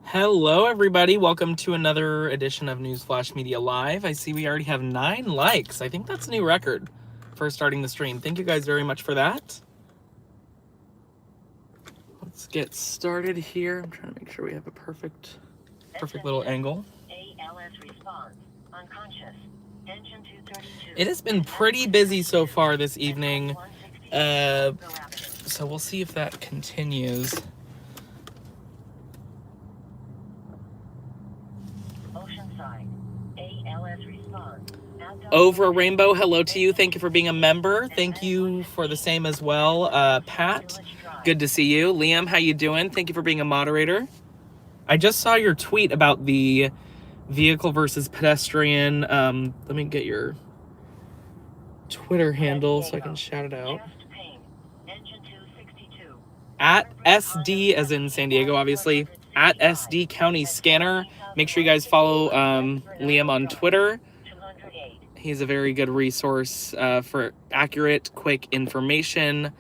Hello, everybody. Welcome to another edition of Newsflash Media Live. I see we already have 9 likes. I think that's a new record for starting the stream. Thank you guys very much for that. Let's get started here. I'm trying to make sure we have a perfect little angle. ALS response. Unconscious. Engine 232. It has been pretty busy so far this evening, so we'll see if that continues. Oceanside. ALS response. Over a Rainbow, hello to you. Thank you for being a member. Thank you for the same as well. Pat, good to see you. Liam, how you doing? Thank you for being a moderator. I just saw your tweet about the vehicle versus pedestrian. Let me get your Twitter handle so I can shout it out. Engine 262. At SD, as in San Diego, obviously. At SD County Scanner. Make sure you guys follow Liam on Twitter. 208. He's a very good resource for accurate, quick information.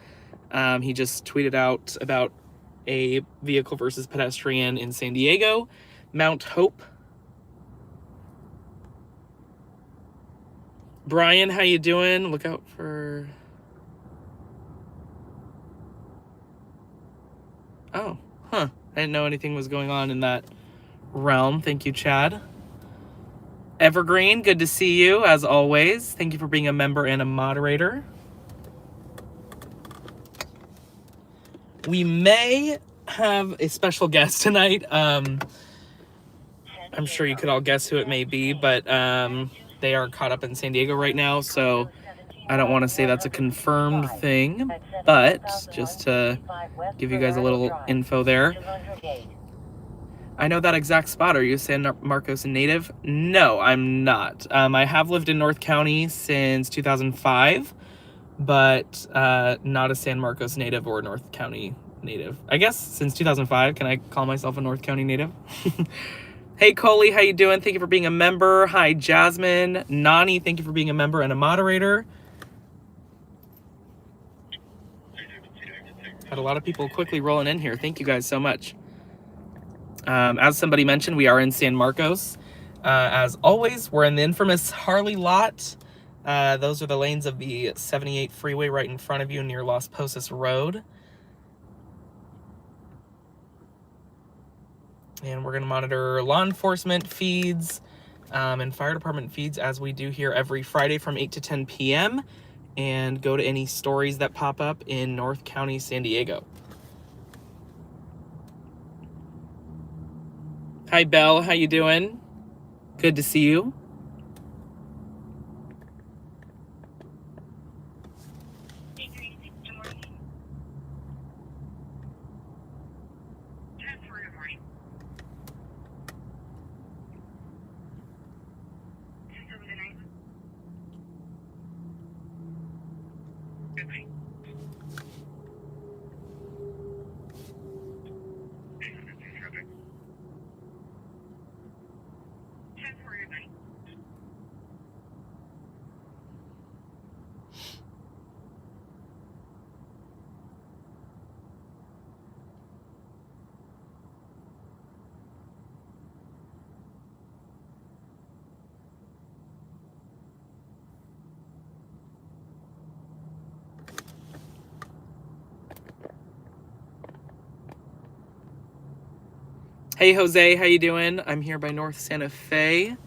He just tweeted out about a vehicle versus pedestrian in San Diego, Mount Hope. Brian, how you doing? Look out for... Oh, huh. I didn't know anything was going on in that realm. Thank you, Chad. Evergreen, good to see you, as always. Thank you for being a member and a moderator. We may have a special guest tonight. I'm sure you could all guess who it may be, but they are caught up in San Diego right now, so I don't want to say that's a confirmed thing, but just to give you guys a little info there. 208. I know that exact spot. Are you a San Marcos native? No, I'm not. I have lived in North County since 2005, but not a San Marcos native or North County native. I guess since 2005, can I call myself a North County native? Hey, Coley, how you doing? Thank you for being a member. Hi, Jasmine. Nani, thank you for being a member and a moderator. Had a lot of people quickly rolling in here. Thank you guys so much. As somebody mentioned, we are in San Marcos. As always, we're in the infamous Harley lot. Those are the lanes of the 78 freeway right in front of you near Las Posas Road. And we're going to monitor law enforcement feeds and fire department feeds as we do here every Friday from 8 to 10 p.m. and go to any stories that pop up in North County, San Diego. Hi, Belle. How you doing? Good to see you. Hey, Jose, how you doing? I'm here by North Santa Fe.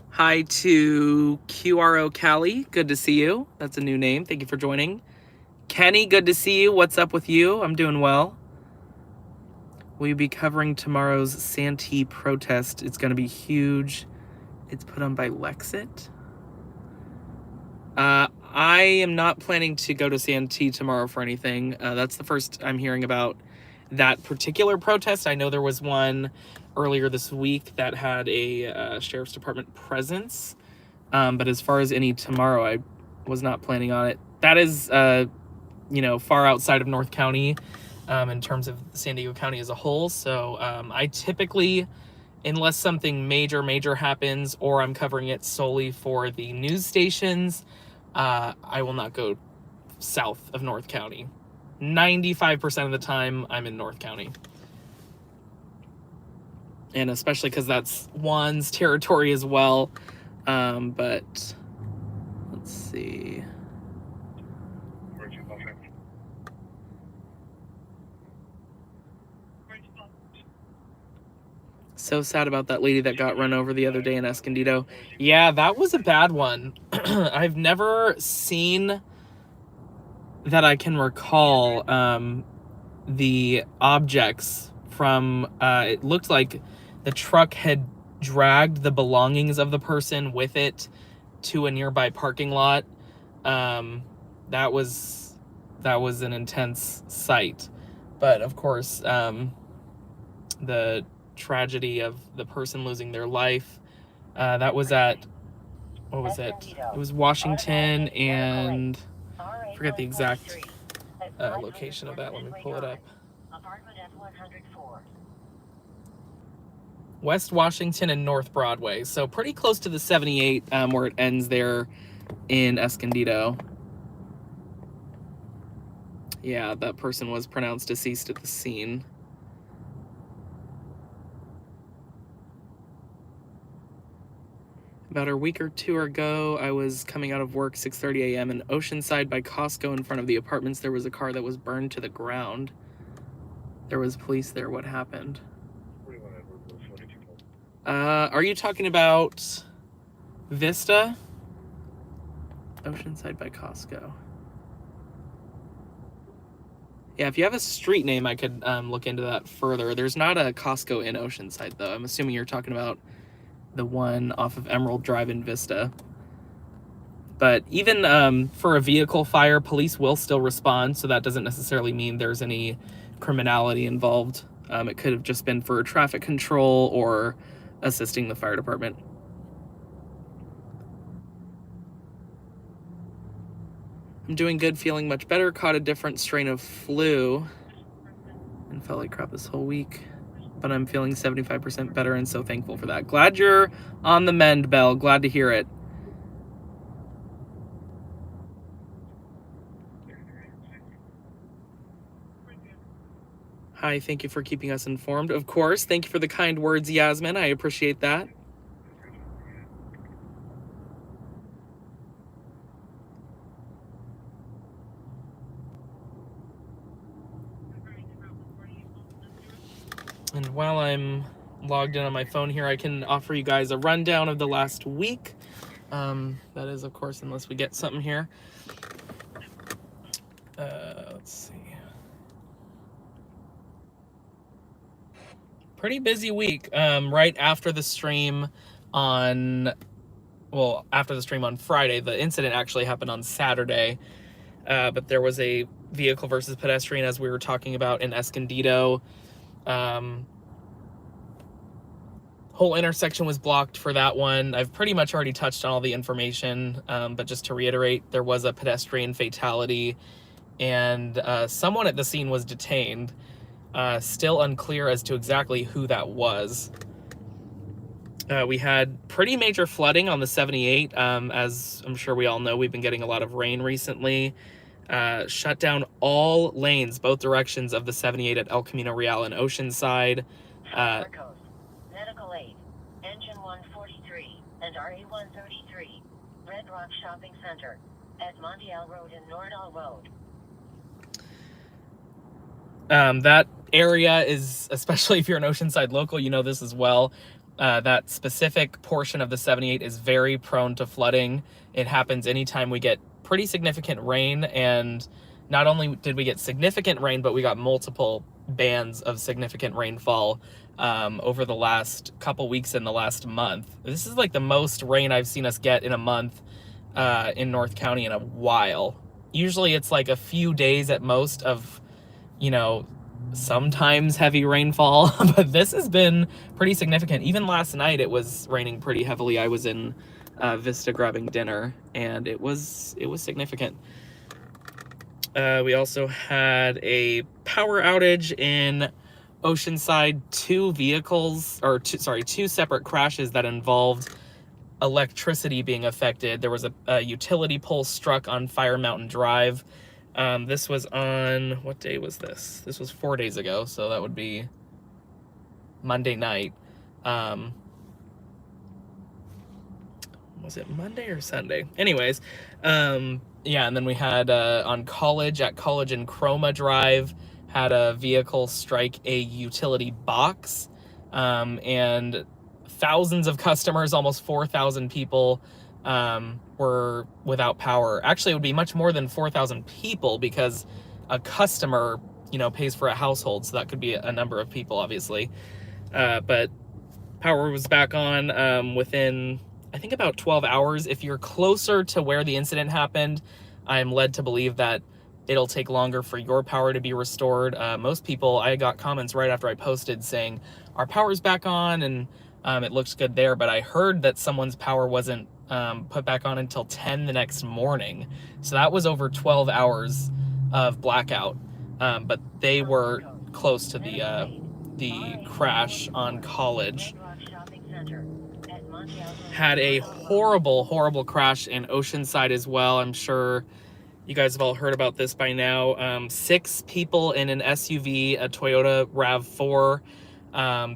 Hi to QRO Cali. Good to see you. That's a new name. Thank you for joining. Kenny, good to see you. What's up with you? I'm doing well. Will you be covering tomorrow's Santee protest? It's going to be huge. It's put on by Lexit. I am not planning to go to Santee tomorrow for anything. That's the first I'm hearing about that particular protest. I know there was one earlier this week that had a sheriff's department presence, but as far as any tomorrow, I was not planning on it. That is, far outside of North County in terms of San Diego County as a whole. So I typically unless something major happens or I'm covering it solely for the news stations, I will not go south of North County. 95% of the time, I'm in North County. And especially because that's Juan's territory as well. But let's see. So sad about that lady that got run over the other day in Escondido. Yeah, that was a bad one. I've never seen that I can recall the objects from, it looked like the truck had dragged the belongings of the person with it to a nearby parking lot. That was an intense sight. But of course, the tragedy of the person losing their life, that was at, what was it? It was Washington and I forget the exact location of that. Let me pull it up. Apartment F104. West Washington and North Broadway. So pretty close to the 78 where it ends there in Escondido. Yeah, that person was pronounced deceased at the scene. About a week or two ago, I was coming out of work, 6:30 a.m. in Oceanside by Costco. In front of the apartments, there was a car that was burned to the ground. There was police there. What happened? Are you talking about Vista? Oceanside by Costco. Yeah, if you have a street name, I could look into that further. There's not a Costco in Oceanside, though. I'm assuming you're talking about the one off of Emerald Drive in Vista. But even for a vehicle fire, police will still respond, so that doesn't necessarily mean there's any criminality involved. It could have just been for traffic control or assisting the fire department. I'm doing good, feeling much better. Caught a different strain of flu and felt like crap this whole week. But I'm feeling 75% better and so thankful for that. Glad you're on the mend, Belle. Glad to hear it. Hi, thank you for keeping us informed. Of course, thank you for the kind words, Yasmin. I appreciate that. And while I'm logged in on my phone here, I can offer you guys a rundown of the last week. That is, of course, unless we get something here. Let's see. Pretty busy week. Right after the stream on, after the stream on Friday, the incident actually happened on Saturday. But there was a vehicle versus pedestrian, as we were talking about, in Escondido. Whole intersection was blocked for that one. I've pretty much already touched on all the information, but just to reiterate, there was a pedestrian fatality and someone at the scene was detained. Still unclear as to exactly who that was. We had pretty major flooding on the 78. As I'm sure we all know, we've been getting a lot of rain recently. Shut down all lanes, both directions of the 78 at El Camino Real and Oceanside. Marcos, Medical Aid, Engine 143, and RA-133, Red Rock Shopping Center, at Montiel Road and Nordal Road. That area is, especially if you're an Oceanside local, you know this as well. That specific portion of the 78 is very prone to flooding. It happens anytime we get pretty significant rain, and not only did we get significant rain, but we got multiple bands of significant rainfall over the last couple weeks in the last month. This is like the most rain I've seen us get in a month in North County in a while. Usually it's like a few days at most of, you know, sometimes heavy rainfall, but this has been pretty significant. Even last night it was raining pretty heavily. I was in Vista grabbing dinner, and it was significant. We also had a power outage in Oceanside, two separate crashes that involved electricity being affected. There was a utility pole struck on Fire Mountain Drive. This was on, what day was this? This was 4 days ago, so that would be Monday night. Was it Monday or Sunday? Anyways, yeah, and then we had on College and Chroma Drive, had a vehicle strike a utility box, and thousands of customers, almost 4,000 people, were without power. Actually, it would be much more than 4,000 people, because a customer, pays for a household, so that could be a number of people, obviously. But power was back on within, I think, about 12 hours. If you're closer to where the incident happened, I'm led to believe that it'll take longer for your power to be restored. Most people, I got comments right after I posted saying, our power's back on, and it looks good there, but I heard that someone's power wasn't put back on until 10 the next morning. So that was over 12 hours of blackout. But they were close to the crash on College. Had a horrible crash in Oceanside as well. I'm sure you guys have all heard about this by now. 6 people in an SUV, a Toyota RAV4.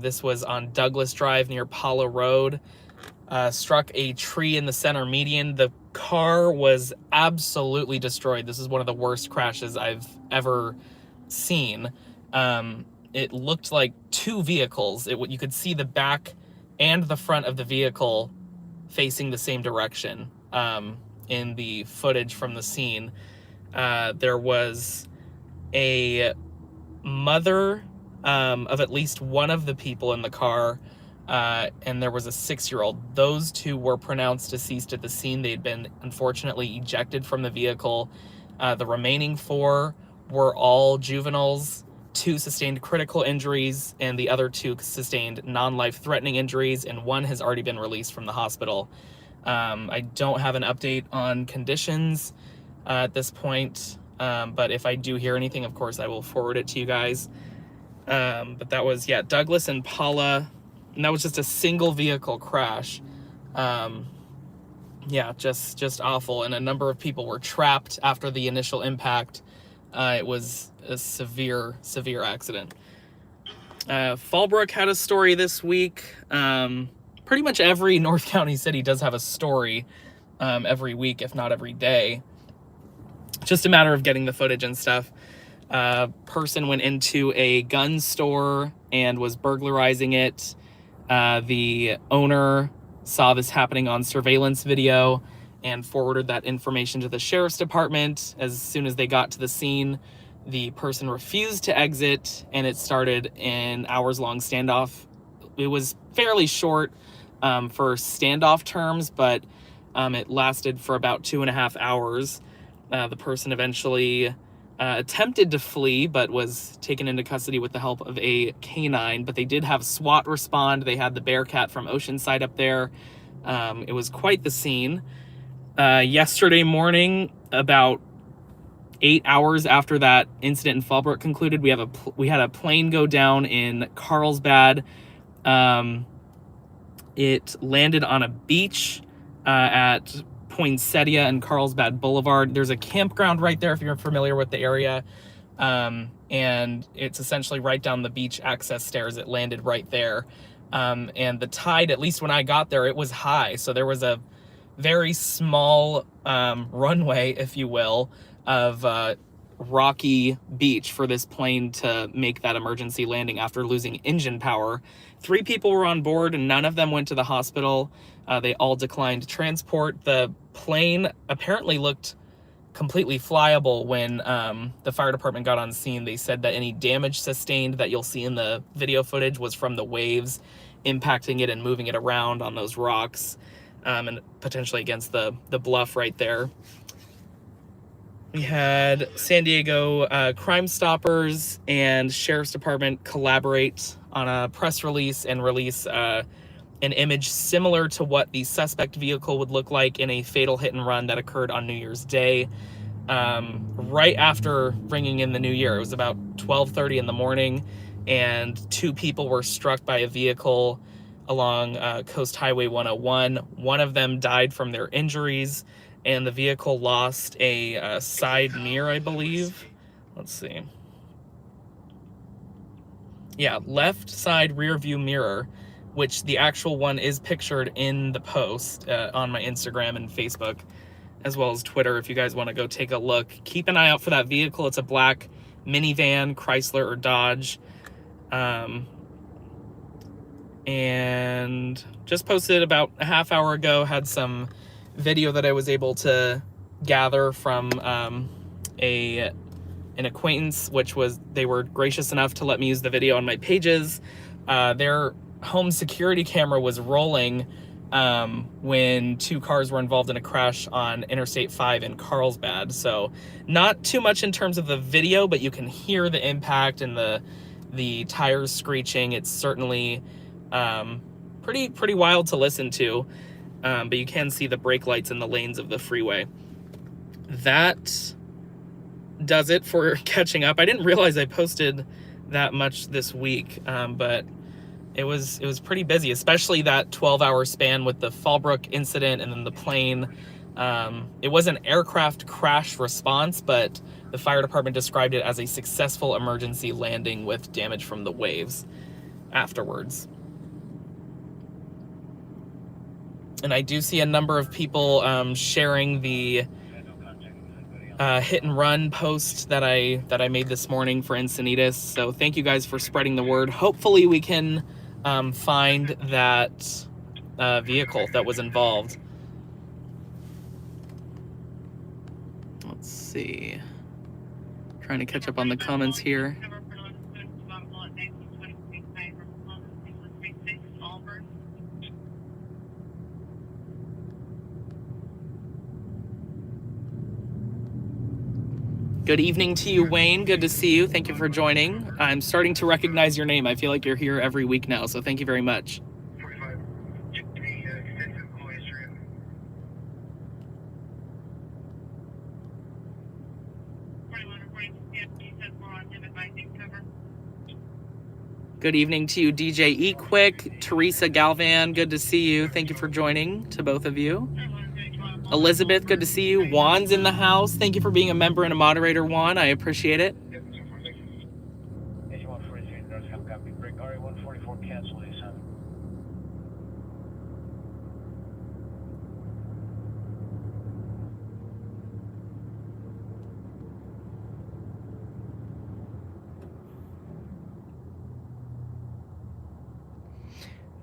This was on Douglas Drive near Paula Road. Struck a tree in the center median. The car was absolutely destroyed. This is one of the worst crashes I've ever seen. It looked like 2 vehicles. You could see the back and the front of the vehicle facing the same direction in the footage from the scene. There was a mother of at least one of the people in the car, and there was a 6-year-old. Those 2 were pronounced deceased at the scene. They'd been unfortunately ejected from the vehicle. The remaining 4 were all juveniles. 2 sustained critical injuries, and the other 2 sustained non-life-threatening injuries, and 1 has already been released from the hospital. I don't have an update on conditions at this point, but if I do hear anything, of course, I will forward it to you guys. But that was, Douglas and Paula, and that was just a single vehicle crash. Just awful, and a number of people were trapped after the initial impact. It was a severe accident. Fallbrook had a story this week. Pretty much every North County city does have a story every week, if not every day. Just a matter of getting the footage and stuff. Person went into a gun store and was burglarizing it. The owner saw this happening on surveillance video and forwarded that information to the sheriff's department. As soon as they got to the scene, the person refused to exit, and it started an hours-long standoff. It was fairly short for standoff terms, but it lasted for about 2.5 hours. The person eventually attempted to flee, but was taken into custody with the help of a canine. But they did have SWAT respond. They had the Bearcat from Oceanside up there. It was quite the scene. Yesterday morning, about 8 hours after that incident in Fallbrook concluded, we had a plane go down in Carlsbad. It landed on a beach at Poinsettia and Carlsbad Boulevard. There's a campground right there if you're familiar with the area, and it's essentially right down the beach access stairs. It landed right there, and the tide, at least when I got there, it was high, so there was a very small runway, if you will, of rocky beach for this plane to make that emergency landing after losing engine power. 3 people were on board, and none of them went to the hospital. They all declined transport. The plane apparently looked completely flyable when the fire department got on scene. They said that any damage sustained that you'll see in the video footage was from the waves impacting it and moving it around on those rocks, and potentially against the bluff right there. We had San Diego Crime Stoppers and Sheriff's Department collaborate on a press release and release an image similar to what the suspect vehicle would look like in a fatal hit and run that occurred on New Year's Day, right after bringing in the new year. It was about 12:30 in the morning, and 2 people were struck by a vehicle along Coast Highway 101. One of them died from their injuries, and the vehicle lost a side mirror, I believe. Let's see. Yeah, left side rear view mirror, which the actual one is pictured in the post on my Instagram and Facebook, as well as Twitter, if you guys want to go take a look. Keep an eye out for that vehicle. It's a black minivan, Chrysler or Dodge. And just posted about a half hour ago, had some video that I was able to gather from an acquaintance, which was, they were gracious enough to let me use the video on my pages. Their home security camera was rolling when 2 cars were involved in a crash on Interstate 5 in Carlsbad. So not too much in terms of the video, but you can hear the impact and the tires screeching. It's certainly pretty wild to listen to, but you can see the brake lights in the lanes of the freeway. That does it for catching up. I didn't realize I posted that much this week, but it was pretty busy, especially that 12-hour span with the Fallbrook incident and then the plane. It was an aircraft crash response, but the fire department described it as a successful emergency landing with damage from the waves afterwards. And I do see a number of people sharing the hit and run post that I made this morning for Encinitas. So thank you guys for spreading the word. Hopefully we can find that vehicle that was involved. Let's see. Trying to catch up on the comments here. Good evening to you, Wayne. Good to see you. Thank you for joining. I'm starting to recognize your name. I feel like you're here every week now, so thank you very much. Good evening to you, DJ E-Quick, Teresa Galvan. Good to see you. Thank you for joining, to both of you. Elizabeth, good to see you. Juan's in the house. Thank you for being a member and a moderator, Juan. I appreciate it.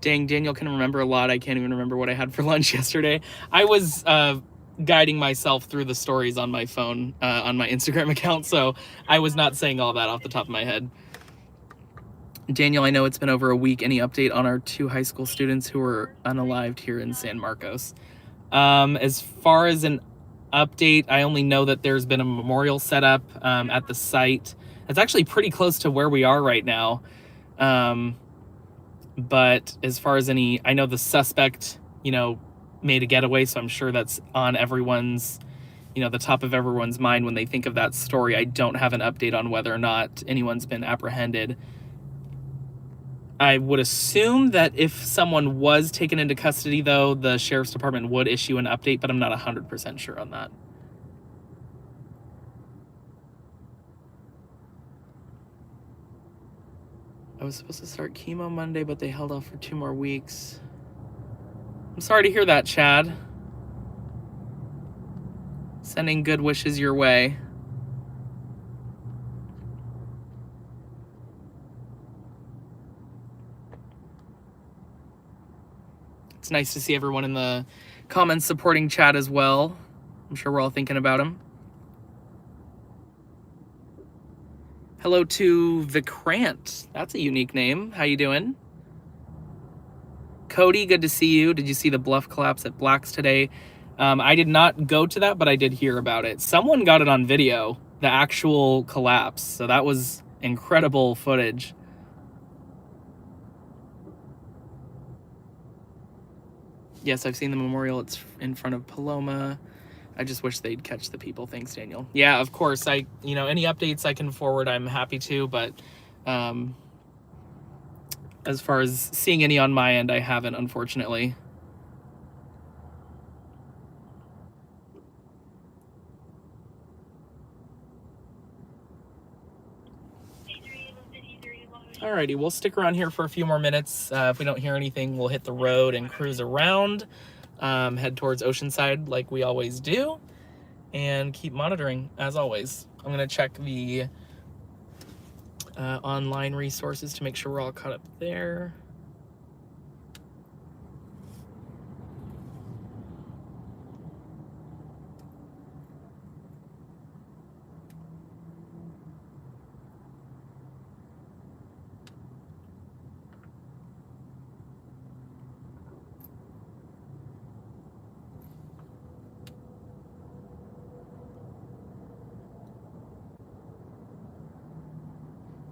Dang, Daniel can remember a lot. I can't even remember what I had for lunch yesterday. I was guiding myself through the stories on my phone, on my Instagram account, so I was not saying all that off the top of my head. Daniel, I know it's been over a week. Any update on our 2 high school students who were unalived here in San Marcos? As far as an update, I only know that there's been a memorial set up at the site. It's actually pretty close to where we are right now. But as far as any, I know the suspect, made a getaway, so I'm sure that's on everyone's, the top of everyone's mind when they think of that story. I don't have an update on whether or not anyone's been apprehended. I would assume that if someone was taken into custody, though, the sheriff's department would issue an update, but I'm not 100% sure on that. I was supposed to start chemo Monday, but they held off for 2 more weeks. I'm sorry to hear that, Chad. Sending good wishes your way. It's nice to see everyone in the comments supporting Chad as well. I'm sure we're all thinking about him. Hello to Vikrant. That's a unique name. How you doing? Cody, good to see you. Did you see the bluff collapse at Black's today? I did not go to that, but I did hear about it. Someone got it on video, the actual collapse. So that was incredible footage. Yes, I've seen the memorial. It's in front of Paloma. I just wish they'd catch the people. Thanks, Daniel. Yeah, of course. Any updates I can forward, I'm happy to, but as far as seeing any on my end, I haven't, unfortunately. Alrighty, we'll stick around here for a few more minutes. If we don't hear anything, we'll hit the road and cruise around, head towards Oceanside like we always do, and keep monitoring as always. I'm gonna check the online resources to make sure we're all caught up there.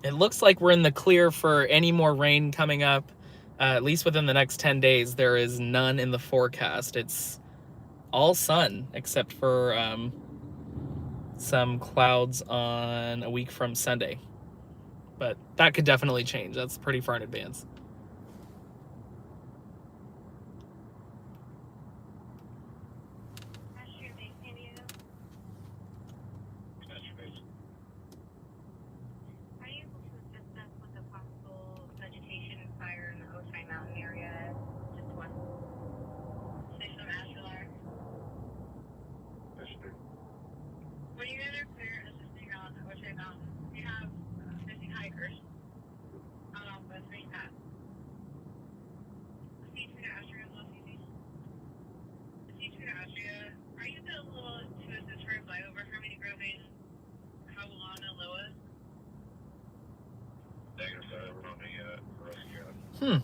It looks like we're in the clear for any more rain coming up, at least within the next 10 days. There is none in the forecast. It's all sun, except for some clouds on a week from Sunday. But that could definitely change. That's pretty far in advance.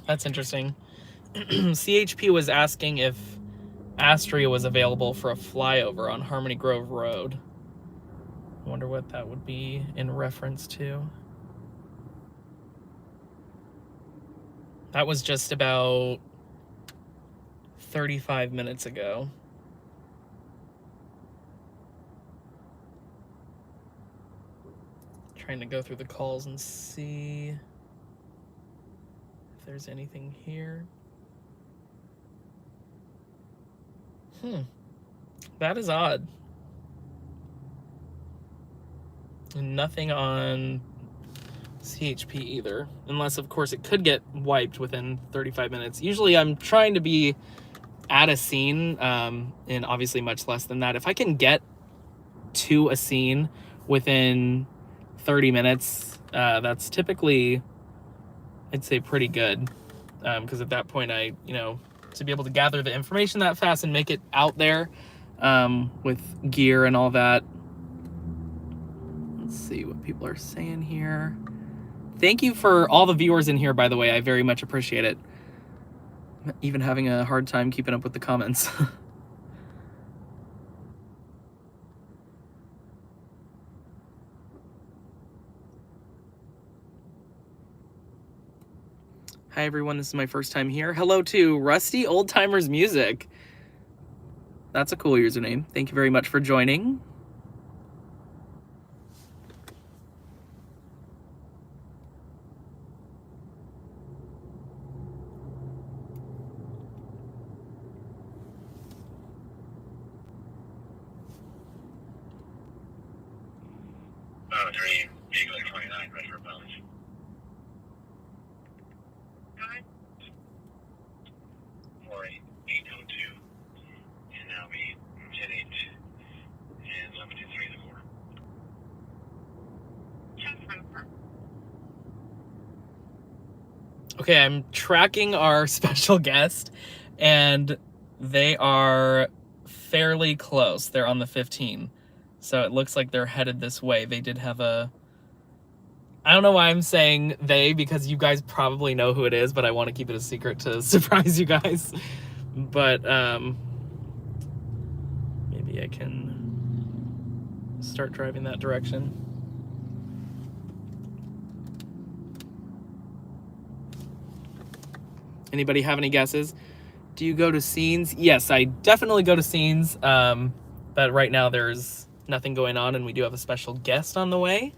That's interesting. CHP was asking if Astria was available for a flyover on Harmony Grove Road. I wonder what that would be in reference to. That was just about 35 minutes ago. Trying to go through the calls and see if there's anything here. That is odd. Nothing on CHP either, unless of course it could get wiped within 35 minutes. Usually I'm trying to be at a scene in obviously much less than that. If I can get to a scene within 30 minutes, that's typically, I'd say, pretty good, because at that point I, to be able to gather the information that fast and make it out there with gear and all that. Let's see what people are saying here. Thank you for all the viewers in here, by the way. I very much appreciate it. I'm even having a hard time keeping up with the comments. Hi everyone, this is my first time here. Hello to Rusty Old Timers Music. That's a cool username. Thank you very much for joining. Oh, Dream, Eagle 29, Retro Bones. Go ahead. 4882, and now be 108 and 1123 the quarter. Okay, I'm tracking our special guest, and they are fairly close. They're on the 15. So it looks like they're headed this way. They did have a... I don't know why I'm saying they, because you guys probably know who it is, but I want to keep it a secret to surprise you guys. But maybe I can start driving that direction. Anybody have any guesses? Do you go to scenes? Yes, I definitely go to scenes, but right now there's nothing going on, and we do have a special guest on the way.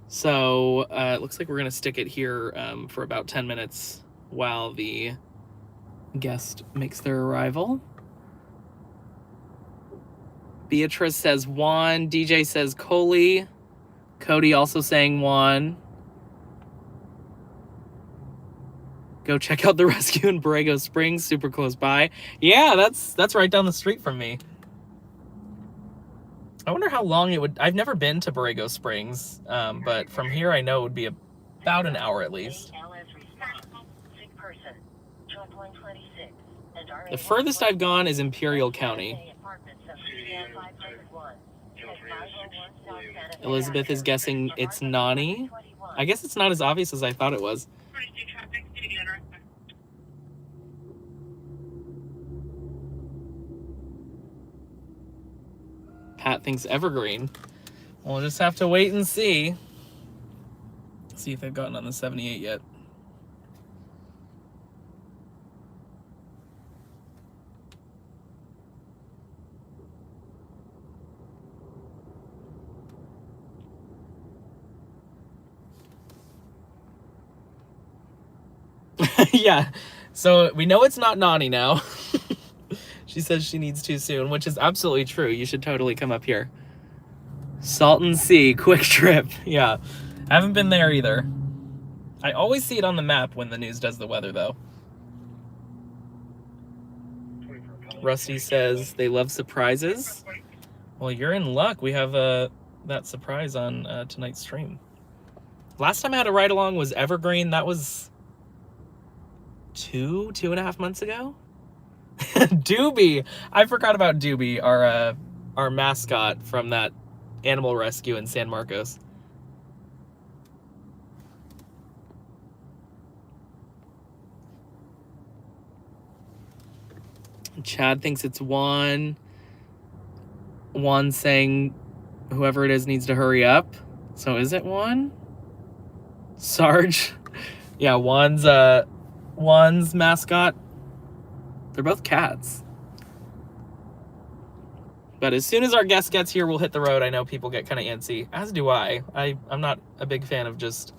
So it looks like we're going to stick it here for about 10 minutes while the guest makes their arrival. Beatrice says Juan. DJ says Coley. Cody also saying Juan. Go check out the rescue in Borrego Springs, super close by. Yeah, that's right down the street from me. I wonder how long it would... I've never been to Borrego Springs, but from here I know it would be about an hour at least. The furthest I've gone is Imperial County. Elizabeth is guessing it's Nani. I guess it's not as obvious as I thought it was. Pat thinks Evergreen. We'll just have to wait and see. See if they've gotten on the 78 yet. Yeah, so we know it's not Nani now. She says she needs to soon, which is absolutely true. You should totally come up here. Salton Sea, quick trip. Yeah, I haven't been there either. I always see it on the map when the news does the weather, though. Rusty says they love surprises. Well, you're in luck. We have that surprise on tonight's stream. Last time I had a ride-along was Evergreen. That was 2.5 months ago. Doobie. I forgot about Doobie, our mascot from that animal rescue in San Marcos. Chad thinks it's Juan. Juan saying whoever it is needs to hurry up. So is it Juan? Sarge? Yeah, Juan's mascot. They're both cats. But as soon as our guest gets here, we'll hit the road. I know people get kind of antsy, as do I. I'm not a big fan of just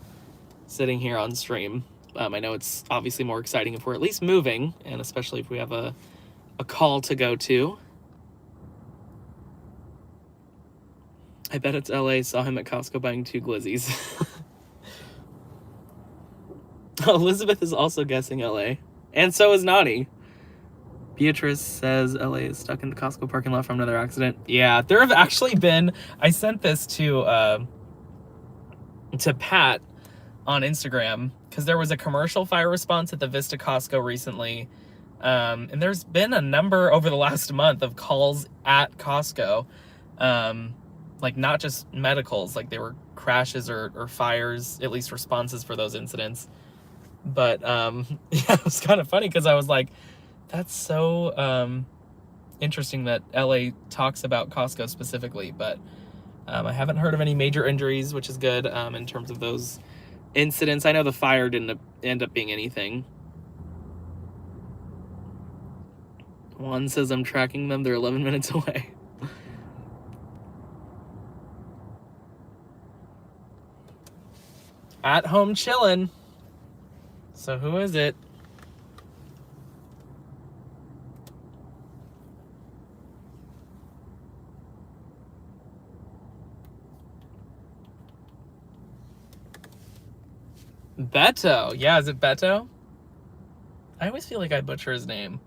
sitting here on stream. I know it's obviously more exciting if we're at least moving, and especially if we have a call to go to. I bet it's LA. Saw him at Costco buying 2 glizzies. Elizabeth is also guessing LA. And so is Nani. Beatrice says LA is stuck in the Costco parking lot from another accident. Yeah, there have actually been... I sent this to Pat on Instagram, because there was a commercial fire response at the Vista Costco recently. And there's been a number over the last month of calls at Costco. Like, not just medicals, like they were crashes or fires, at least responses for those incidents. But yeah, it was kind of funny because I was like, that's so interesting that LA talks about Costco specifically. But I haven't heard of any major injuries, which is good in terms of those incidents. I know the fire didn't end up being anything. Juan says I'm tracking them. They're 11 minutes away. At home chillin'. So who is it? Beto. Yeah, is it Beto? I always feel like I butcher his name.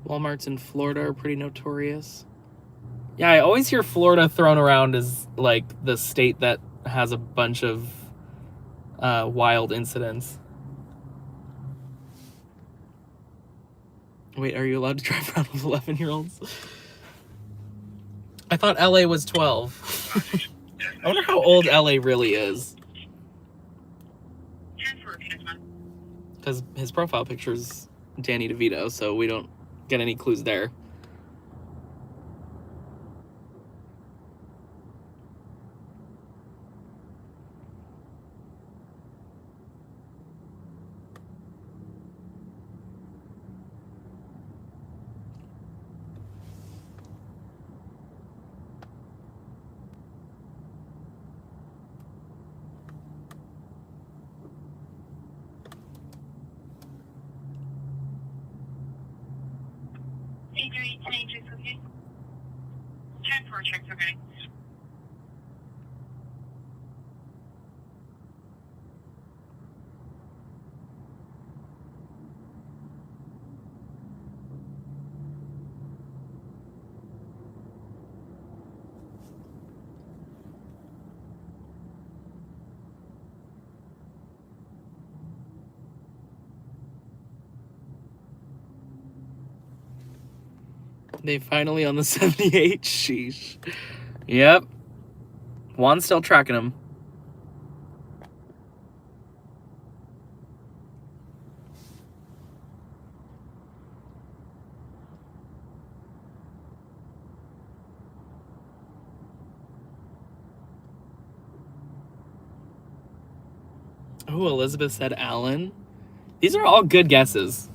Walmarts in Florida are pretty notorious. Yeah, I always hear Florida thrown around as like the state that has a bunch of wild incidents. Wait, are you allowed to drive around with 11-year-olds? I thought LA was 12. I wonder how old LA really is. Because his profile picture is Danny DeVito, so we don't get any clues there. Okay. 10-4 checks, okay. They finally on the 78. Sheesh. Yep. Juan's still tracking him. Oh, Elizabeth said Allen. These are all good guesses.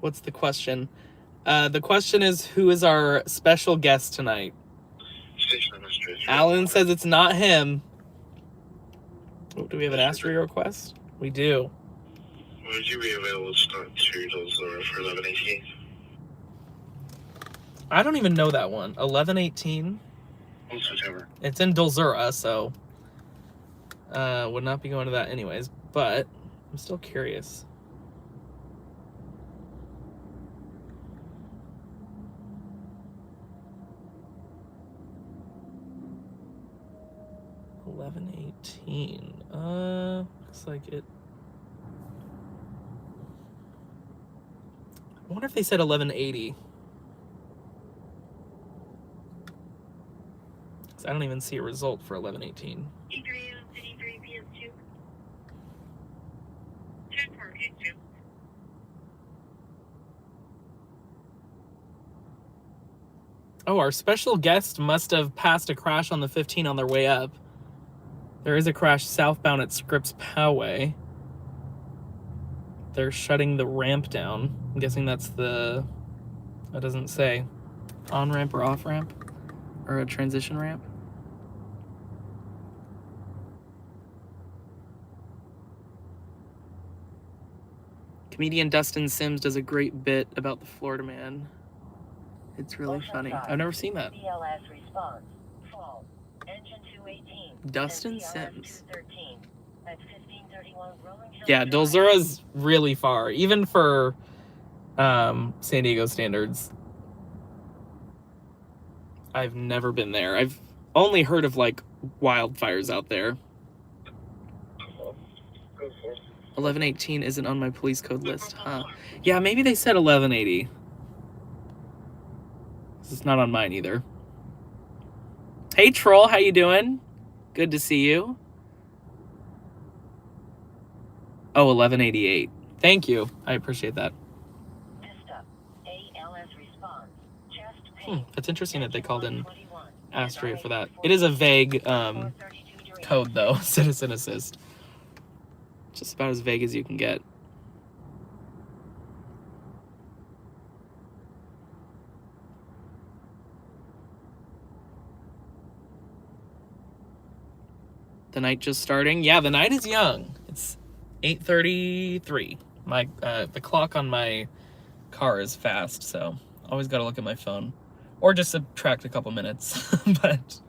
What's the question? The question is, who is our special guest tonight? Station administrator. Alan says it's not him. Oh, do we have an Astrid request? We do. Would you be available to start 2 Dulzora for 1118? I don't even know that one. 1118. Whichever. It's in Dulzura, so would not be going to that anyways. But I'm still curious. Looks like it. I wonder if they said 1180. I don't even see a result for 1118. E3 PS2. 10-4 K2. Oh, our special guest must have passed a crash on the 15 on their way up. There is a crash southbound at Scripps Poway. They're shutting the ramp down. I'm guessing that's the... That doesn't say. On-ramp or off-ramp? Or a transition ramp? Comedian Dustin Sims does a great bit about the Florida man. It's really funny. I've never seen that. DLS response. Fall. Engine 218. Dustin and Sims. 213 at 1531 Rolling Hill Yeah, Drive. Dulzura's really far, even for San Diego standards. I've never been there. I've only heard of like wildfires out there. 1118 isn't on my police code list, huh? Yeah, maybe they said 1180. It's not on mine either. Hey Troll, how you doing? Good to see you. Oh, 1188. Thank you. I appreciate that. Vista. ALS response. Chest pain. That's interesting that they called in 21 Astria for that. It is a vague code though, Citizen Assist. Just about as vague as you can get. The night just starting. Yeah, the night is young. It's 8:33. My the clock on my car is fast, so always got to look at my phone. Or just subtract a couple minutes. But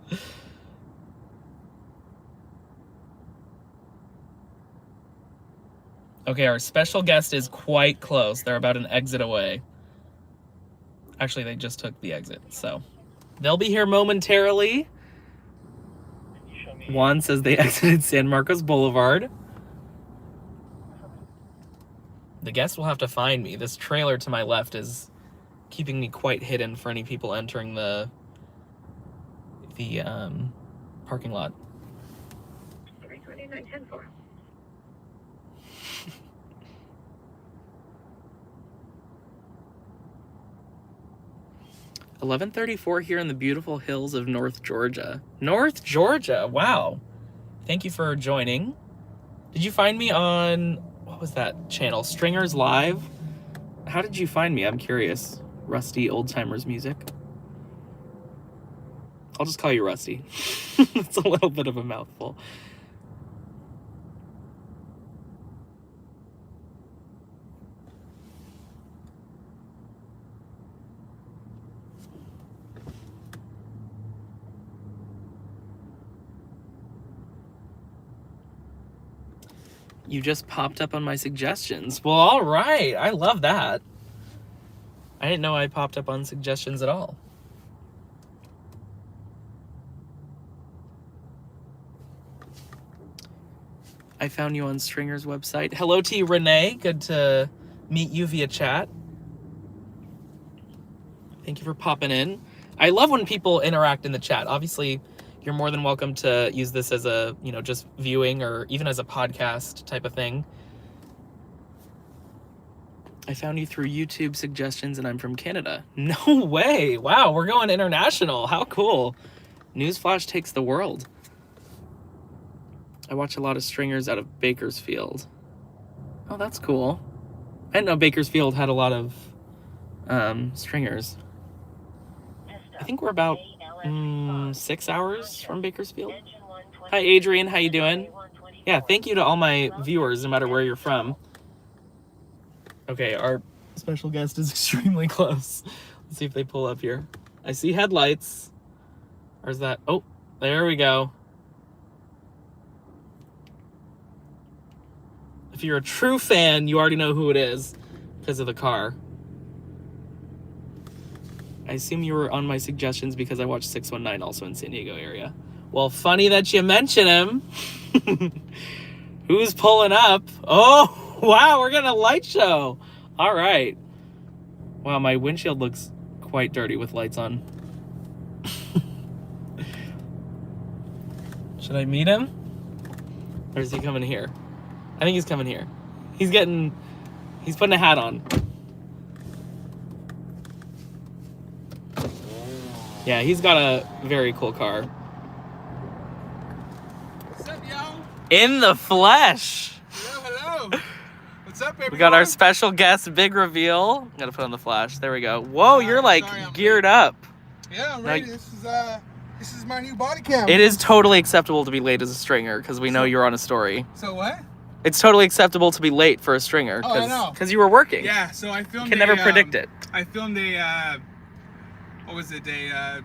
okay, our special guest is quite close. They're about an exit away. Actually, they just took the exit, so they'll be here momentarily. Juan says they exited San Marcos Boulevard. The guest will have to find me. This trailer to my left is keeping me quite hidden for any people entering the parking lot. 329.10 11:34 here in the beautiful hills of North Georgia. North Georgia, wow. Thank you for joining. Did you find me on, what was that channel? Stringers Live? How did you find me? I'm curious. Rusty Old Timers Music. I'll just call you Rusty. It's a little bit of a mouthful. You just popped up on my suggestions. Well, all right. I love that. I didn't know I popped up on suggestions at all. I found you on Stringer's website. Hello to you, Renee. Good to meet you via chat. Thank you for popping in. I love when people interact in the chat. Obviously, you're more than welcome to use this as a, just viewing or even as a podcast type of thing. I found you through YouTube suggestions and I'm from Canada. No way. Wow, we're going international. How cool. Newsflash takes the world. I watch a lot of Stringers out of Bakersfield. Oh, that's cool. I didn't know Bakersfield had a lot of Stringers. I think we're about 6 hours from Bakersfield. Hi, Adrian. How you doing? Yeah, thank you to all my viewers, no matter where you're from. Okay, our special guest is extremely close. Let's see if they pull up here. I see headlights. Where's that? Oh, there we go. If you're a true fan, you already know who it is because of the car. I assume you were on my suggestions because I watched 619 also in San Diego area. Well, funny that you mention him. Who's pulling up? Oh, wow, we're getting a light show. All right. Wow, my windshield looks quite dirty with lights on. Should I meet him? Or is he coming here? I think he's coming here. He's putting a hat on. Yeah, he's got a very cool car. What's up, yo? In the flesh. Hello. What's up, everyone? We got our special guest, big reveal. Gotta put on the flash. There we go. Whoa, you're like geared up. Yeah, I'm ready. This is my new body cam. It is totally acceptable to be late as a stringer because we know you're on a story. So what? It's totally acceptable to be late for a stringer Oh, I know. because you were working. Yeah, so I filmed. You can never predict it. I filmed what was it? What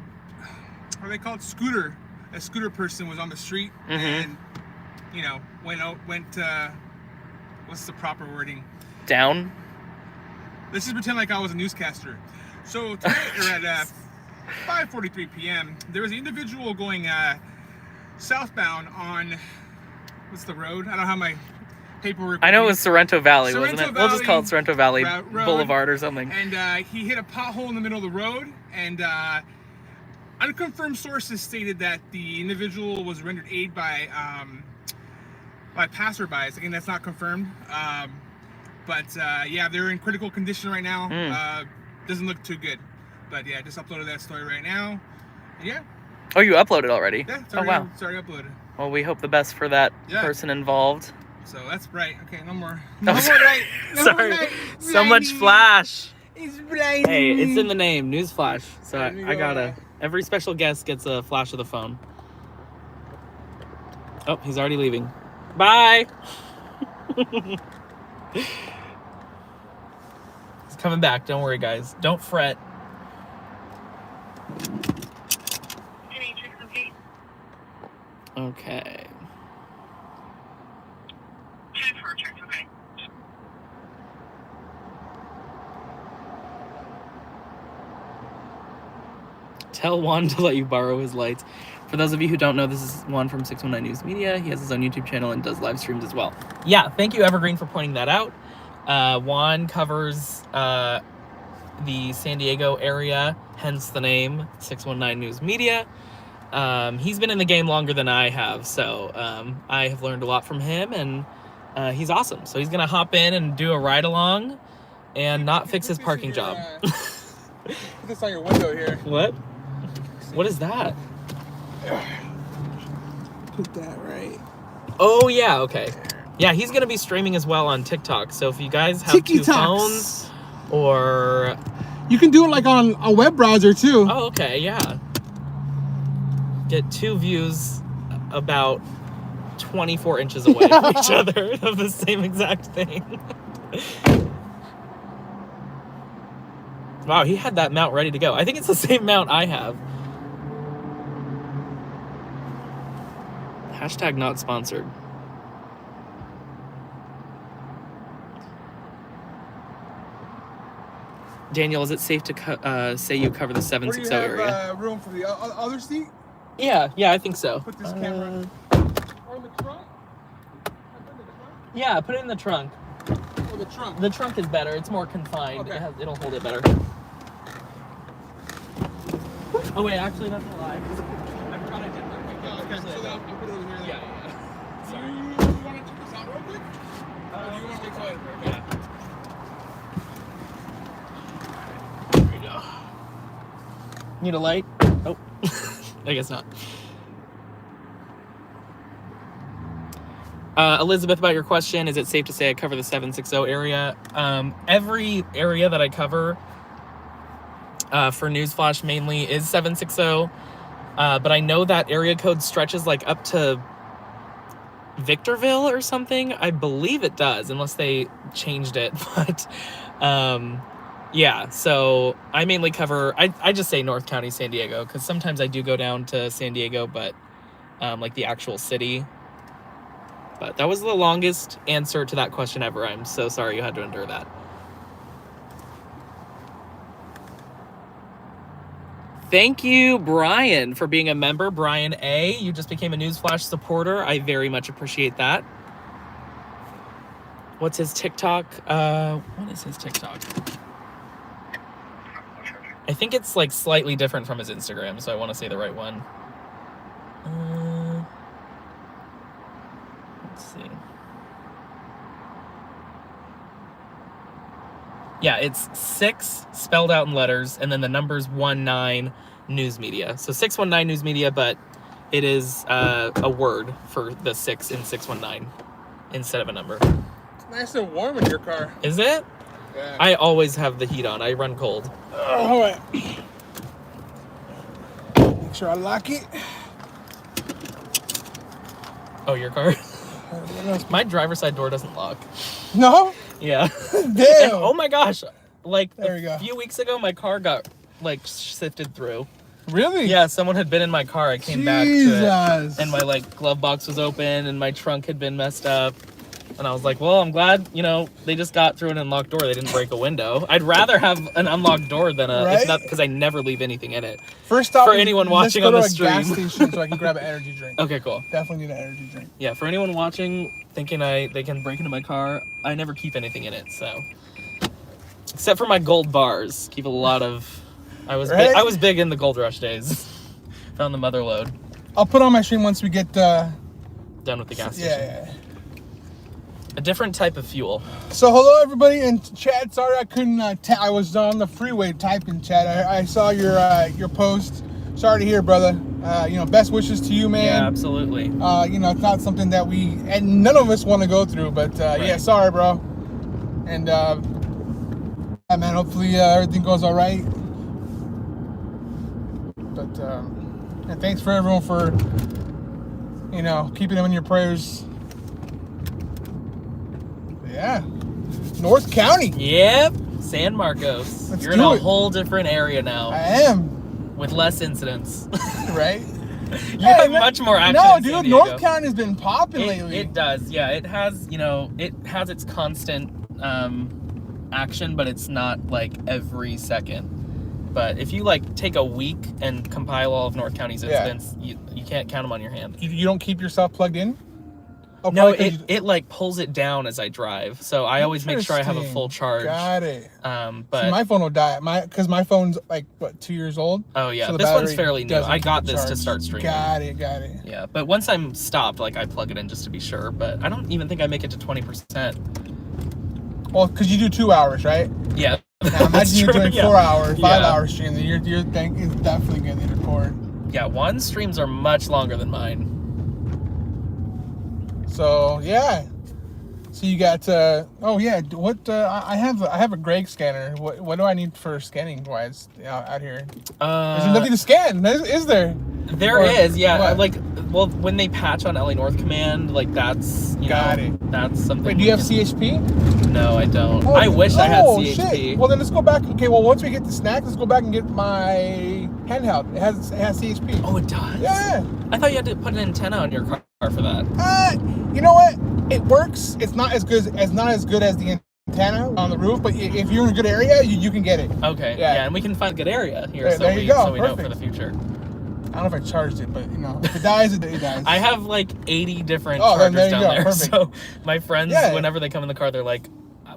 are they called? Scooter. A scooter person was on the street and, went. What's the proper wording? Down. Let's just pretend like I was a newscaster. So tonight, at 5:43 p.m., there was an individual going southbound on, what's the road? I don't have my paperwork. I know it was Sorrento Valley, wasn't Sorrento it? We'll just call it Sorrento Valley Road. Boulevard or something. And he hit a pothole in the middle of the road, and unconfirmed sources stated that the individual was rendered aid by passerbys. Again, that's not confirmed. Yeah, they're in critical condition right now. Doesn't look too good. But yeah, just uploaded that story right now. And yeah. Oh, you uploaded already? Yeah, it's already, wow. It's already uploaded. Well, we hope the best for that person involved. So that's bright. Okay, no more. No more light. Sorry. So much flash. It's blinding. Hey, it's in the name, Newsflash. So I gotta. Every special guest gets a flash of the phone. Oh, he's already leaving. Bye. He's coming back. Don't worry, guys. Don't fret. Okay. 10 for check, okay. Tell Juan to let you borrow his lights. For those of you who don't know, this is Juan from 619 News Media. He has his own YouTube channel and does live streams as well. Yeah, thank you, Evergreen, for pointing that out. Juan covers the San Diego area, hence the name 619 News Media. He's been in the game longer than I have, so I have learned a lot from him, and he's awesome. So he's going to hop in and do a ride-along and not fix his parking job. Put this on your window here. What? What is that? Put that right. Oh, yeah, okay. Yeah, he's going to be streaming as well on TikTok, so if you guys have two phones or... You can do it like on a web browser too. Oh, okay, yeah. Get 2 views about 24 inches away from each other of the same exact thing. Wow, he had that mount ready to go. I think it's the same mount I have. Hashtag not sponsored. Daniel, is it safe to say you cover the 760 area? Room for the other seat? Yeah, I think so. Put this camera or in the trunk? Yeah, put it in the trunk. Or the trunk? The trunk is better. It's more confined. Okay. It'll hold it better. Oh wait, actually that's a lie. I forgot I did that. Okay, so I'll put it over here then. Yeah. So you want to check this out real quick? Or do you want to wait till later? Yeah. There we go. Need a light? Oh, I guess not. Elizabeth, about your question, is it safe to say I cover the 760 area? Every area that I cover for Newsflash mainly is 760, but I know that area code stretches like up to Victorville or something. I believe it does, unless they changed it. But yeah, so I mainly cover, I just say North County, San Diego, because sometimes I do go down to San Diego, but like the actual city. But that was the longest answer to that question ever. I'm so sorry you had to endure that. Thank you, Brian, for being a member. Brian A., you just became a Newsflash supporter. I very much appreciate that. What's his TikTok? What is his TikTok? I think it's like slightly different from his Instagram, so I want to say the right one. Let's see. Yeah, it's 6 spelled out in letters, and then the number's 19 News Media. So 619 News Media, but it is a word for the 6 in 619 instead of a number. It's nice and warm in your car. Is it? Yeah. I always have the heat on. I run cold. All right. Make sure I lock it. Oh, your car? My driver's side door doesn't lock. No? Yeah. Damn. And, oh my gosh. Like There we go. a few weeks ago, my car got like sifted through. Really? Yeah, someone had been in my car. I came back to it. Jesus. And my like glove box was open and my trunk had been messed up. And I was like, well, I'm glad, they just got through an unlocked door. They didn't break a window. I'd rather have an unlocked door than Right? because I never leave anything in it. First stop for is anyone let's watching go on to the a gas stream. station so I can grab an energy drink. Okay, cool. Definitely need an energy drink. Yeah, for anyone watching thinking they can break into my car, I never keep anything in it, so. Except for my gold bars. Keep a lot of... I was big in the Gold Rush days. Found the mother load. I'll put on my stream once we get Done with the gas station. yeah. A different type of fuel. So hello everybody in chat. Sorry I couldn't I was on the freeway typing chat. I saw your post. Sorry to hear, brother. Best wishes to you, man. Yeah, absolutely. It's not something that and none of us want to go through, but yeah, sorry, bro. And yeah, man, hopefully everything goes all right. But and thanks for everyone for keeping them in your prayers. Yeah, North County. Yep, San Marcos. Let's You're in do a it. whole different area now I am. with less incidents. Right? You have much more action No, in San dude, Diego. North County's been popping lately. It does, yeah. It has, it has its constant action, but it's not like every second. But if you like take a week and compile all of North County's incidents, you can't count them on your hand. You don't keep yourself plugged in? Oh, No, probably 'cause it like pulls it down as I drive, so I always make sure I have a Interesting. full charge. Got it. But See, my phone will die. Because my phone's like, what, 2 years old? oh yeah, So the this one's battery fairly new. doesn't I got this to charge. start streaming. Got it. Yeah, but once I'm stopped, like I plug it in just to be sure. But I don't even think I make it to 20%. Well, because you do 2 hours, right? Yeah, Now, that's imagine you're true, doing yeah. 4 hours, 5 Yeah. hour stream. Then your thing is definitely going to record. Yeah, one streams are much longer than mine. So yeah. So you got oh yeah, what I have a Greg scanner. What do I need for scanning wise out here? There's nothing to scan, is there? There Or is, yeah. what? Like, well, when they patch on LA North Command, like that's Got it. That's something. Wait, do you have CHP? No, I don't. I wish I had CHP. Shit. Well then let's go back. Okay, well once we get the snack, let's go back and get my handheld. It has CHP. Oh, it does. Yeah. I thought you had to put an antenna on your car for that. You know what? It works. It's not as good as the antenna on the roof, but if you're in a good area, you can get it. Okay. Yeah. Yeah, and we can find a good area here, There- so there we you go. so we know for Perfect. the future. I don't know if I charged it, but if it dies, it dies. I have like 80 different Oh, then chargers there you down go. there. Perfect. So my friends, Yeah. whenever they come in the car, they're like,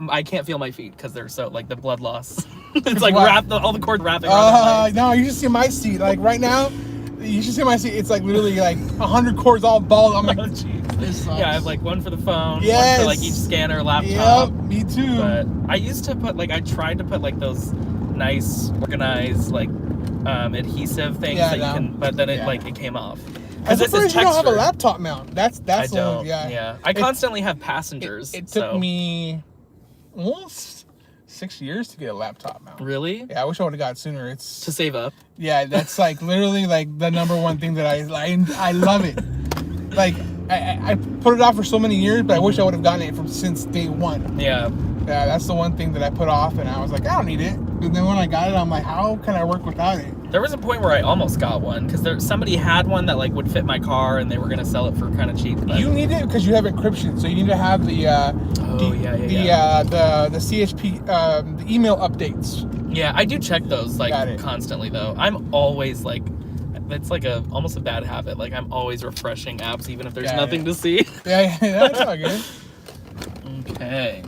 I can't feel my feet because they're so like the blood loss. It's like What? all the cord wrapping around their legs. No, you should see my seat. Like right now, you should see my seat. It's like literally like 100 cords all balled. I'm like, Oh, jeez. this sucks. Yeah, I have like one for the phone, Yes. one for like each scanner, laptop. Yep, me too. But I used to put I tried to put like those nice organized like adhesive things Yeah, that you no. can, but then it Yeah. like it came off. I'm this is surprised you don't have a textured. laptop mount. That's I the one. don't. Yeah. I It- constantly have passengers. It took so. me almost 6 years to get a laptop mount. Really Yeah, I wish I would have got it sooner. It's to save up. yeah, that's like literally like the number one thing that I love it. Like I put it off for so many years, but I wish I would have gotten it since day one. Yeah. Yeah, that's the one thing that I put off, and I was like, I don't need it. But then when I got it, I'm like, how can I work without it? There was a point where I almost got one because somebody had one that like would fit my car and they were gonna sell it for kind of cheap. But You need it because you have encryption, so you need to have the the CHP the email updates. yeah, I do check those like Got it. constantly though. I'm always like, it's like almost a bad habit. Like I'm always refreshing apps even if there's Yeah, nothing yeah. to see. Yeah, that's not good. Okay.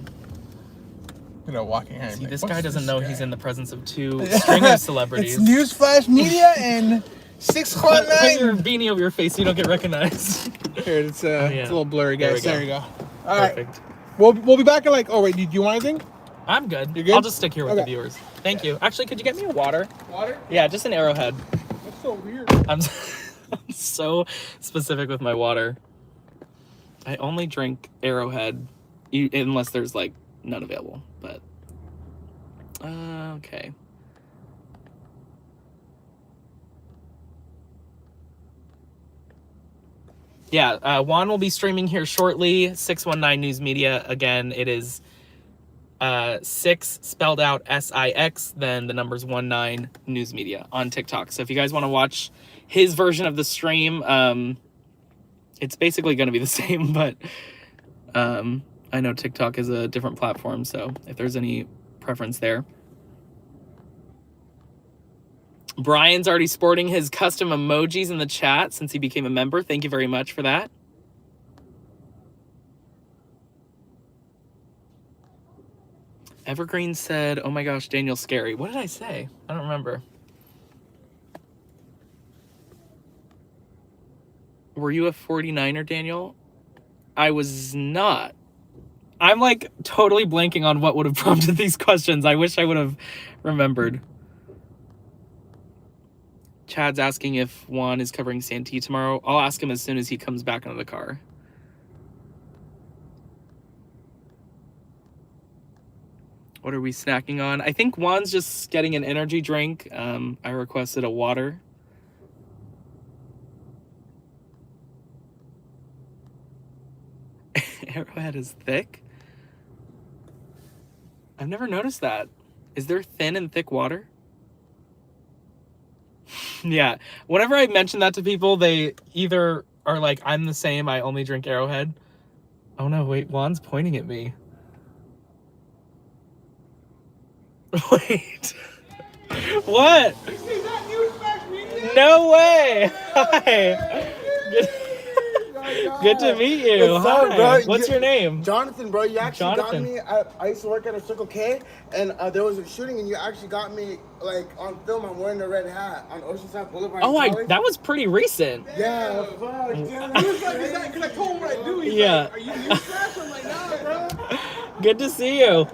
Walking here. See, this guy doesn't know he's in the presence of two Yeah. stringer celebrities. It's Newsflash Media and Put 619. your beanie over your face so you don't get recognized. Here, it's yeah. it's a little blurry, There guys. we go. There you go. All right, Perfect. we'll be back in like. Oh wait, do you want anything? I'm good. You're good? I'll just stick here with the Okay. viewers. Thank you. Actually, could you get me a water? Water? Yeah, just an Arrowhead. That's so weird. I'm I'm so specific with my water. I only drink Arrowhead unless there's like none available. But okay. Yeah, Juan will be streaming here shortly. 619 News Media. Again, it is 6 spelled out SIX, then the numbers 19 News Media on TikTok. So if you guys want to watch his version of the stream, it's basically going to be the same, but I know TikTok is a different platform, so if there's any preference there. Brian's already sporting his custom emojis in the chat since he became a member. Thank you very much for that. Evergreen said, oh my gosh, Daniel's scary. What did I say? I don't remember. Were you a 49er, Daniel? I was not. I'm like totally blanking on what would have prompted these questions. I wish I would have remembered. Chad's asking if Juan is covering Santee tomorrow. I'll ask him as soon as he comes back into the car. What are we snacking on? I think Juan's just getting an energy drink. I requested a water. Arrowhead is thick? I've never noticed that. Is there thin and thick water? Yeah. Whenever I mention that to people, they either are like, I'm the same, I only drink Arrowhead. Oh no, wait, Juan's pointing at me. Wait. What? No way. Hi. Good to meet you. What's up, Hi. bro? What's your name? Jonathan, bro. You actually Jonathan. got me. I used to work at a Circle K, and there was a shooting, and you actually got me like on film. I'm wearing a red hat on Oceanside Boulevard. Oh, in Cali. that was pretty recent. Yeah, fuck. He was like, is that because I told him what I do? He's Yeah. like, are you newsflash? I'm like, nah, bro. Good to see you.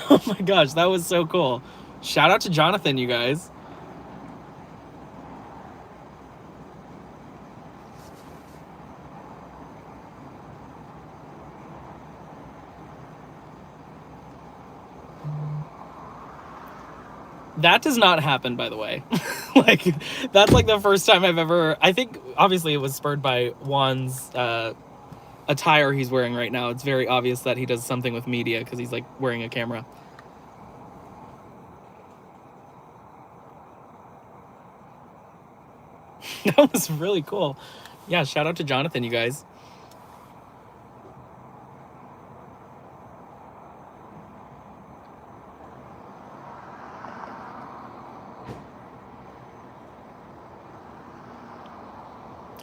Oh my gosh, that was so cool. Shout out to Jonathan, you guys. That does not happen, by the way. Like, that's like the first time I've ever... I think, obviously, it was spurred by Juan's attire he's wearing right now. It's very obvious that he does something with media because he's, like, wearing a camera. That was really cool. Yeah, shout out to Jonathan, you guys.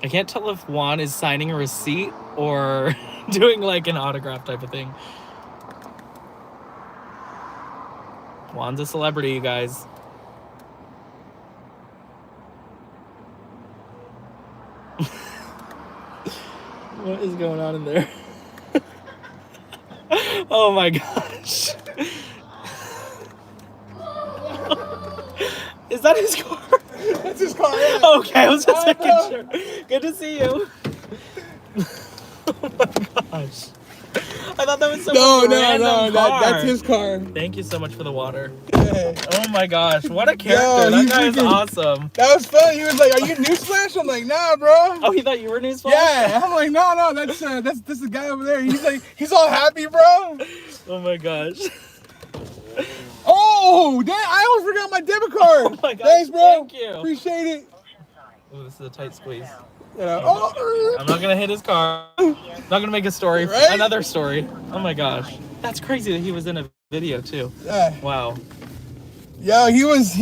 I can't tell if Juan is signing a receipt or doing like an autograph type of thing. Juan's a celebrity, you guys. What is going on in there? Oh my gosh. Is that his car? That's his car, yeah. Okay, I was just making sure. Good to see you. Oh my gosh. I thought that was so random car. That's his car. Thank you so much for the water. Yeah. Oh my gosh, what a character. That guy is awesome. That was fun. He was like, are you newsflash? I'm like, nah, bro. Oh, he thought you were Newsflash? Yeah. I'm like, no, that's the guy over there. He's like, he's all happy, bro. Oh my gosh. Oh, damn, I almost forgot my debit card. Oh my gosh, Thanks, bro. thank you. Appreciate it. Oh, this is a tight squeeze. You know, I'm not gonna hit his car. Not gonna make a story. Right? Another story. Oh my gosh. That's crazy that he was in a video too. yeah. Wow. He was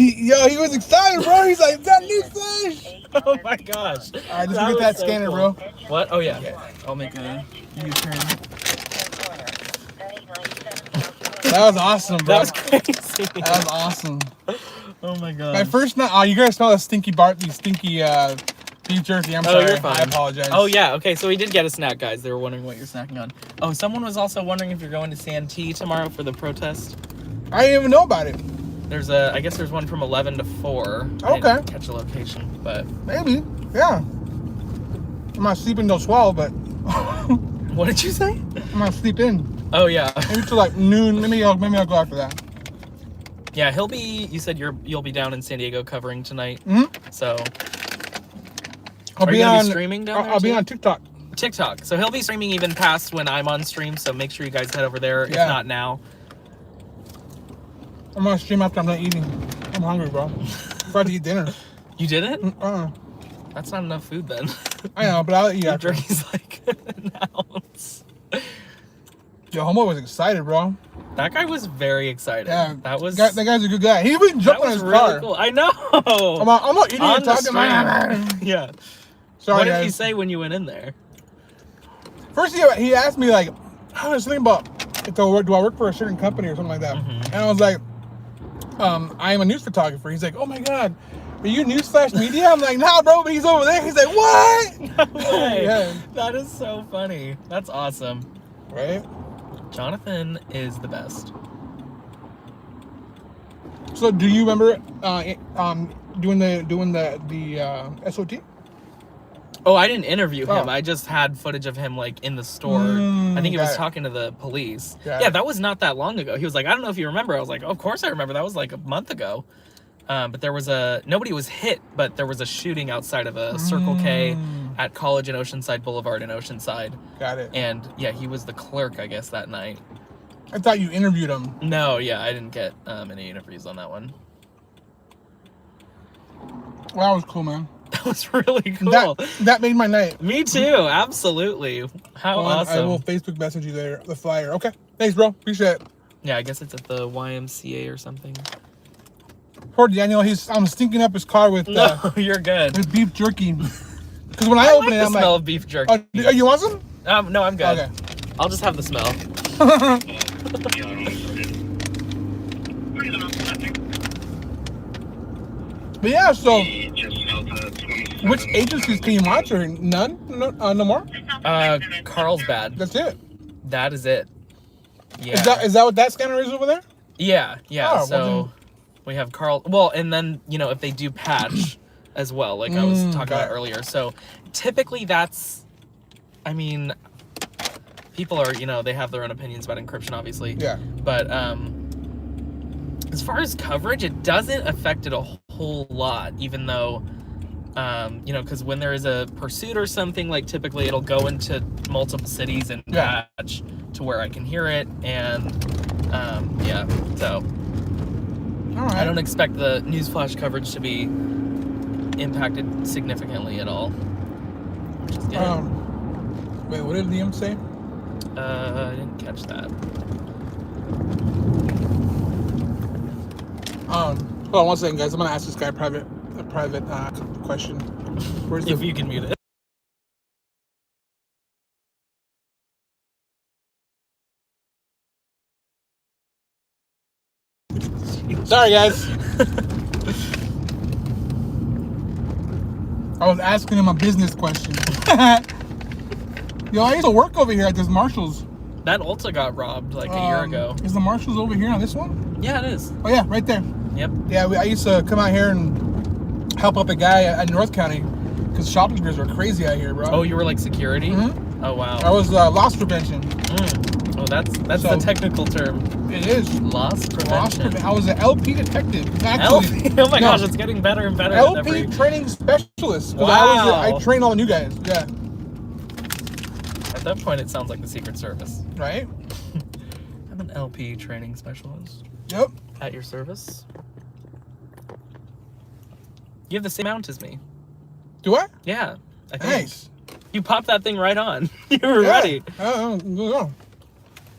excited, bro. He's like, that newsflash. Oh my gosh. All right, let's That get was that so scanner, cool. bro. What? Oh yeah. I'll make a U-turn. That was awesome, bro. That was crazy. That was awesome. Oh my god. My first night. Oh, you guys smell the stinky beef jerky. I'm sorry. You're fine. I apologize. Oh yeah, okay, so we did get a snack, guys. They were wondering what you're snacking on. Oh, someone was also wondering if you're going to Santee tomorrow for the protest. I didn't even know about it. I guess there's one from 11 to 4. I Okay. didn't catch a location, but Maybe. Yeah. I'm not sleeping till 12, but what did you say? I'm not sleep in. Oh yeah. Maybe till like noon. Maybe I'll go after that. Yeah, you said you'll be down in San Diego covering tonight. Mhm. So I'll are be you gonna on be streaming down there? I'll be too? on TikTok. TikTok. So he'll be streaming even past when I'm on stream, so make sure you guys head over there, Yeah. if not now. I'm gonna stream after I'm not eating. I'm hungry, bro. I'm about to eat dinner. You did it? Uh-uh. That's not enough food then. I know, but I'll eat Your after. jerky's like an ounce. Yo, homeboy was excited, bro. That guy was very excited. Yeah, That that guy's a good guy. He was that jumping on was his really car. cool. I know. I'm not eating On and the talking. stream. Yeah. Sorry, What did guys. he say when you went in there? First, he asked me like, "I was thinking about do I work for a certain company or something like that?" Mhm. And I was like, "I am a news photographer." He's like, "Oh my god, are you Newsflash Media?" I'm like, "Nah, bro," but he's over there. He's like, "What?" No way. Yeah. That is so funny. That's awesome. Right. Jonathan is the best. So, do you remember doing the SOT? Oh, I didn't interview him. Oh. I just had footage of him like in the store. I think he got was it. talking to the police. Got Yeah, it. that was not that long ago. He was like, I don't know if you remember. I was like, of course I remember. That was like a month ago. But there was nobody was hit, but there was a shooting outside of a Circle K at College and Oceanside Boulevard in Oceanside. Got it. And yeah, he was the clerk, I guess, that night. I thought you interviewed him. No, yeah, I didn't get any interviews on that one. Well, that was cool, man. That was really cool. That made my night. Me too. Absolutely. How Well, awesome. I will Facebook message you later, the flyer. Okay. Thanks, bro. Appreciate it. Yeah, I guess it's at the YMCA or something. Poor Daniel. I'm stinking up his car with No, you're good. with beef jerky. Because when I I open like it, the I'm smell like, of beef jerky. oh, you want some? No, I'm good. Okay. I'll just have the smell. But yeah, so He just fell to 27. which agencies can you watch or none? No more? Carlsbad. That's it. That is it. Yeah. Is that what that scanner is over there? Yeah. Oh, So well we have Carl. Well, and then if they do patch as well, like I was talking about earlier. So typically that's, I mean, people are they have their own opinions about encryption, obviously. Yeah. But as far as coverage, it doesn't affect it a whole lot, even though. Because when there is a pursuit or something, like typically it'll go into multiple cities and patch to where I can hear it, and so All right. I don't expect the newsflash coverage to be impacted significantly at all, which is good. Wait, what did Liam say? I didn't catch that. Hold on one second, guys. I'm gonna ask this guy a private question. Where's If the you can mute it. Sorry, guys. I was asking him a business question. Yo, I used to work over here at this Marshalls. That Ulta got robbed like a year ago. Is the Marshalls over here on this one? Yeah, it is. Oh yeah, right there. Yep. Yeah, I used to come out here and help up a guy at North County because shoplifters are crazy out here, bro. Oh, you were like security? Mhm. Oh wow. I was loss prevention. Oh, that's So- the technical term. It is. Loss prevention. I was an LP detective. Actually, LP. Oh my no, gosh, it's getting better and better. LP with every... training specialist. 'Cause Wow. I train all the new guys. Yeah. At that point, it sounds like the Secret Service. Right? I'm an LP training specialist Yep. at your service. You have the same mount as me. Do I? Yeah. I think. Nice. You popped that thing right on. You were Yeah. ready.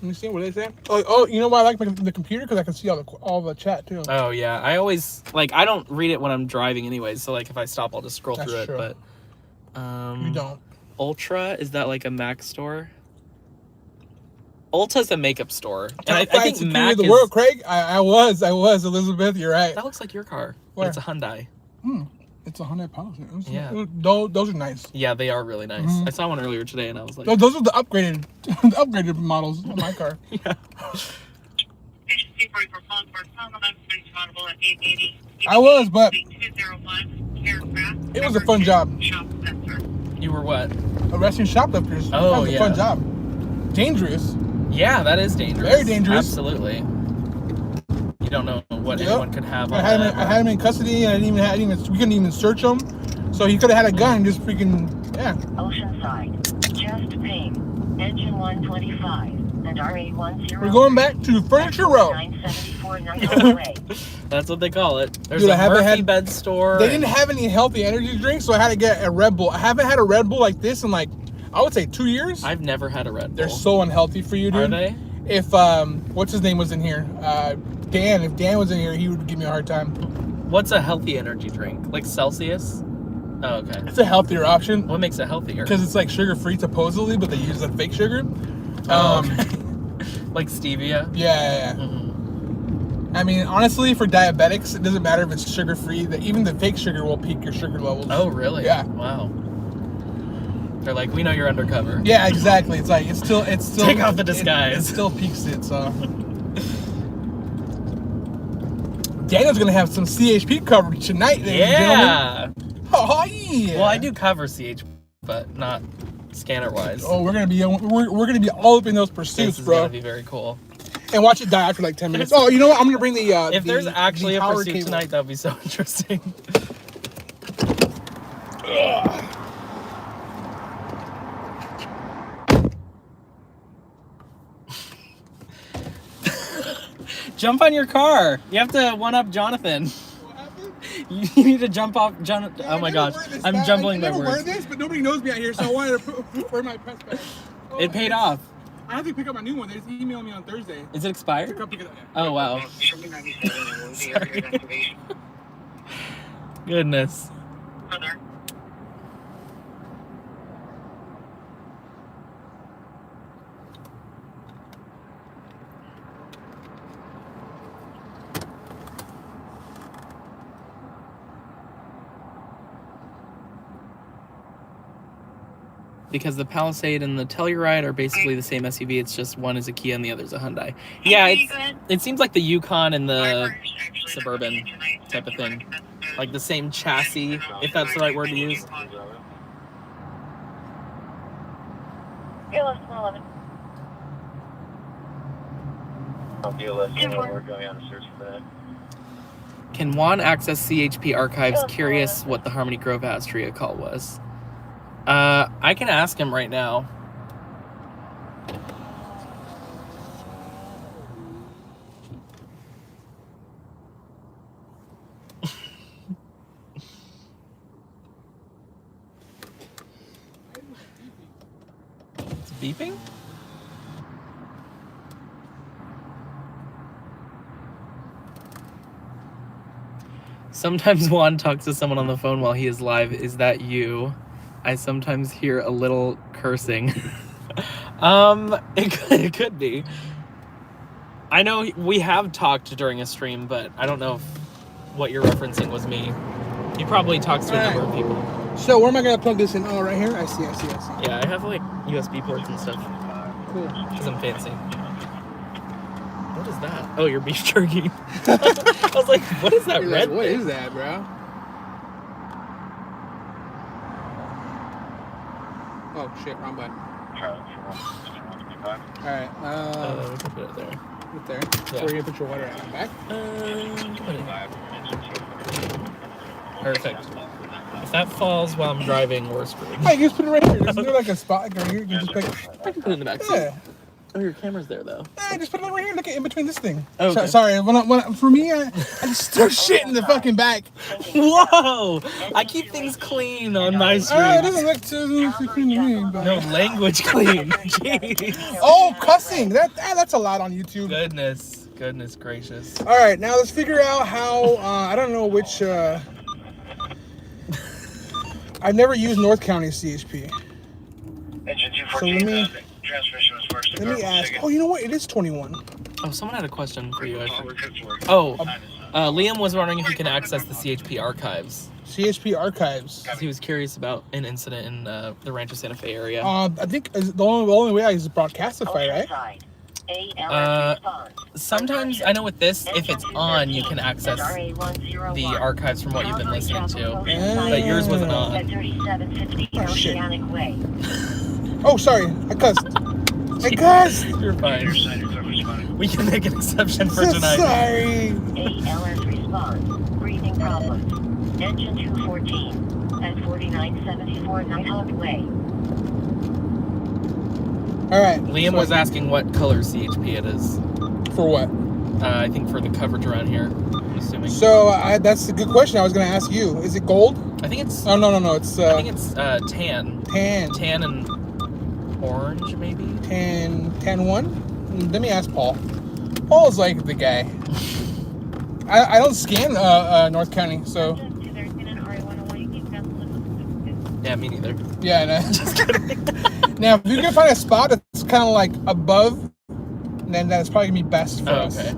Let me see what they say. Oh, you know why I like the computer? Because I can see all the chat too. Oh yeah. I always I don't read it when I'm driving anyways. So like if I stop, I'll just scroll That's through true. it. But You don't. Ultra, is that like a Mac store? Ulta's a makeup store, and I Top think 5 security Mac of the is. world, Craig. I was Elizabeth. You're right. That looks like your car. Where? It's a Hyundai. It's a Hyundai Palisade. Yeah. Those are nice. Yeah, they are really nice. I saw one earlier today, and I was like, Those are the upgraded, the upgraded models of my car. yeah. I was, but it It was a fun job. You were what? Arresting shoplifters. Oh, that was a fun yeah. job. Dangerous. Yeah, that is dangerous. Very dangerous. Absolutely. You don't know what Yep. anyone could have I on had, that. him, I had him in custody, and we couldn't even search him. So he could have had a gun and just freaking, yeah. Oceanside. Just ping. Engine 125 and RA10. We're going back to Furniture Row. 974 Niagara Way. That's what they call it. There's Dude, I a haven't Murphy had- bed store. They didn't have any healthy energy drinks, so I had to get a Red Bull. I haven't had a Red Bull like this in I would say 2 years. I've never had a Red Bull. They're so unhealthy for you, dude. Are they? If what's his name was in here? Dan. If Dan was in here, he would give me a hard time. What's a healthy energy drink? Like Celsius? Oh, okay. It's a healthier option What makes it healthier? because it's like sugar free supposedly, but they use the fake sugar. Oh, okay. Like stevia? Yeah. Mhm. I mean, honestly, for diabetics, it doesn't matter if it's sugar free. Even the fake sugar will peak your sugar levels. Oh, really? Yeah. Wow. They're like, we know you're undercover. Yeah, exactly. It's like it's still Take off the disguise. It still peaks it. So Daniel's gonna have some CHP coverage tonight, ladies and gentlemen. Yeah. Oh yeah. Well, I do cover CH, but not scanner wise. Oh, we're gonna be all up in those This pursuits, is bro. gonna be very cool. And watch it die after like 10 minutes. Oh, you know what? I'm gonna bring the If there's actually a power pursuit cable. tonight, that would be so interesting. Jump on your car. You have to one up Jonathan. What happened? You You need to jump off. Oh I my never gosh, wear this. I'm I jumbling my never wear words. this, but nobody knows me out here, so I wanted to wear my press badge. Oh, It paid off. I have to pick up my new one. They just emailed me on Thursday. Is it expired? Pick it up. Oh wow. Sorry. Goodness. Because the Palisade and the Telluride are basically the same SUV. It's just one is a Kia and the other is a Hyundai. Yeah, it seems like the Yukon and the Suburban type of thing. Like the same chassis, if that's the right word to use. You're less than 11. I'll be a lesson. We're going on a search for that. Can Juan access CHP archives? Curious what the Harmony Grove Astria call was. I can ask him right now. It's beeping? Sometimes Juan talks to someone on the phone while he is live. Is that you? I sometimes hear a little cursing. It could be. I know we have talked during a stream, but I don't know if what you're referencing was me. He probably talks to a number of people. So where am I gonna plug this in? Oh, right here. I see. Yeah, I have like USB ports and stuff. Cool. Because I'm fancy. What is that? Oh, your beef jerky. I was like, what is that You're red like, what thing? is that, bro? Oh shit, wrong button. All right. We can put it there. Right there. Yeah. Where are you gonna put your water at? On back? Put it. Perfect. If that falls while I'm driving, we're screwed. Hey, you just put it right here. There's like a spot like right here. You can just pick. I can put it in the back seat. Yeah. Oh, your camera's there though. Hey, just put it right here. Look at in between this thing. Oh, okay. Sorry. For me, I just throw shit in the fucking back. Whoa! I keep things clean on my It stream. doesn't look too clean to me. But... No language clean. Jeez. Oh, cussing. That's allowed on YouTube. Goodness gracious. All right, now let's figure out how. I don't know which. I've never used North County CHP. Engine So let 214, me- transmission was first. Let me ask. Oh, you know what? It is 21. Oh, someone had a question for you. Oh, Liam was wondering if you can access the CHP archives. CHP archives. 'Cause he was curious about an incident in the Rancho Santa Fe area. I think the only way I use is Broadcastify, right? Oceanside. ALS response. Sometimes, I know with this, if it's on, you can access the archives from what you've been listening to. But yours wasn't on. At 3750 Oh, shit. Oceanic Way. Oh, sorry. I cussed. I cussed. You're fine. We can make an exception for So tonight. sorry. ALS response. Breathing problems. Engine 214 at 4974 Nighthawk Way. All right. Liam was asking what color CHP it is. For what? I think for the coverage around here, I'm assuming. So that's a good question. I was gonna ask you. Is it gold? I think it's Oh no. It's I think it's tan. tan. Tan and orange, maybe? Tan one. Let me ask Paul. Paul's like the guy. I don't scan North County, so Yeah, me neither. yeah. No. Just kidding. Now, if you can find a spot that's kind of like above, then that's probably gonna be best for us. Okay.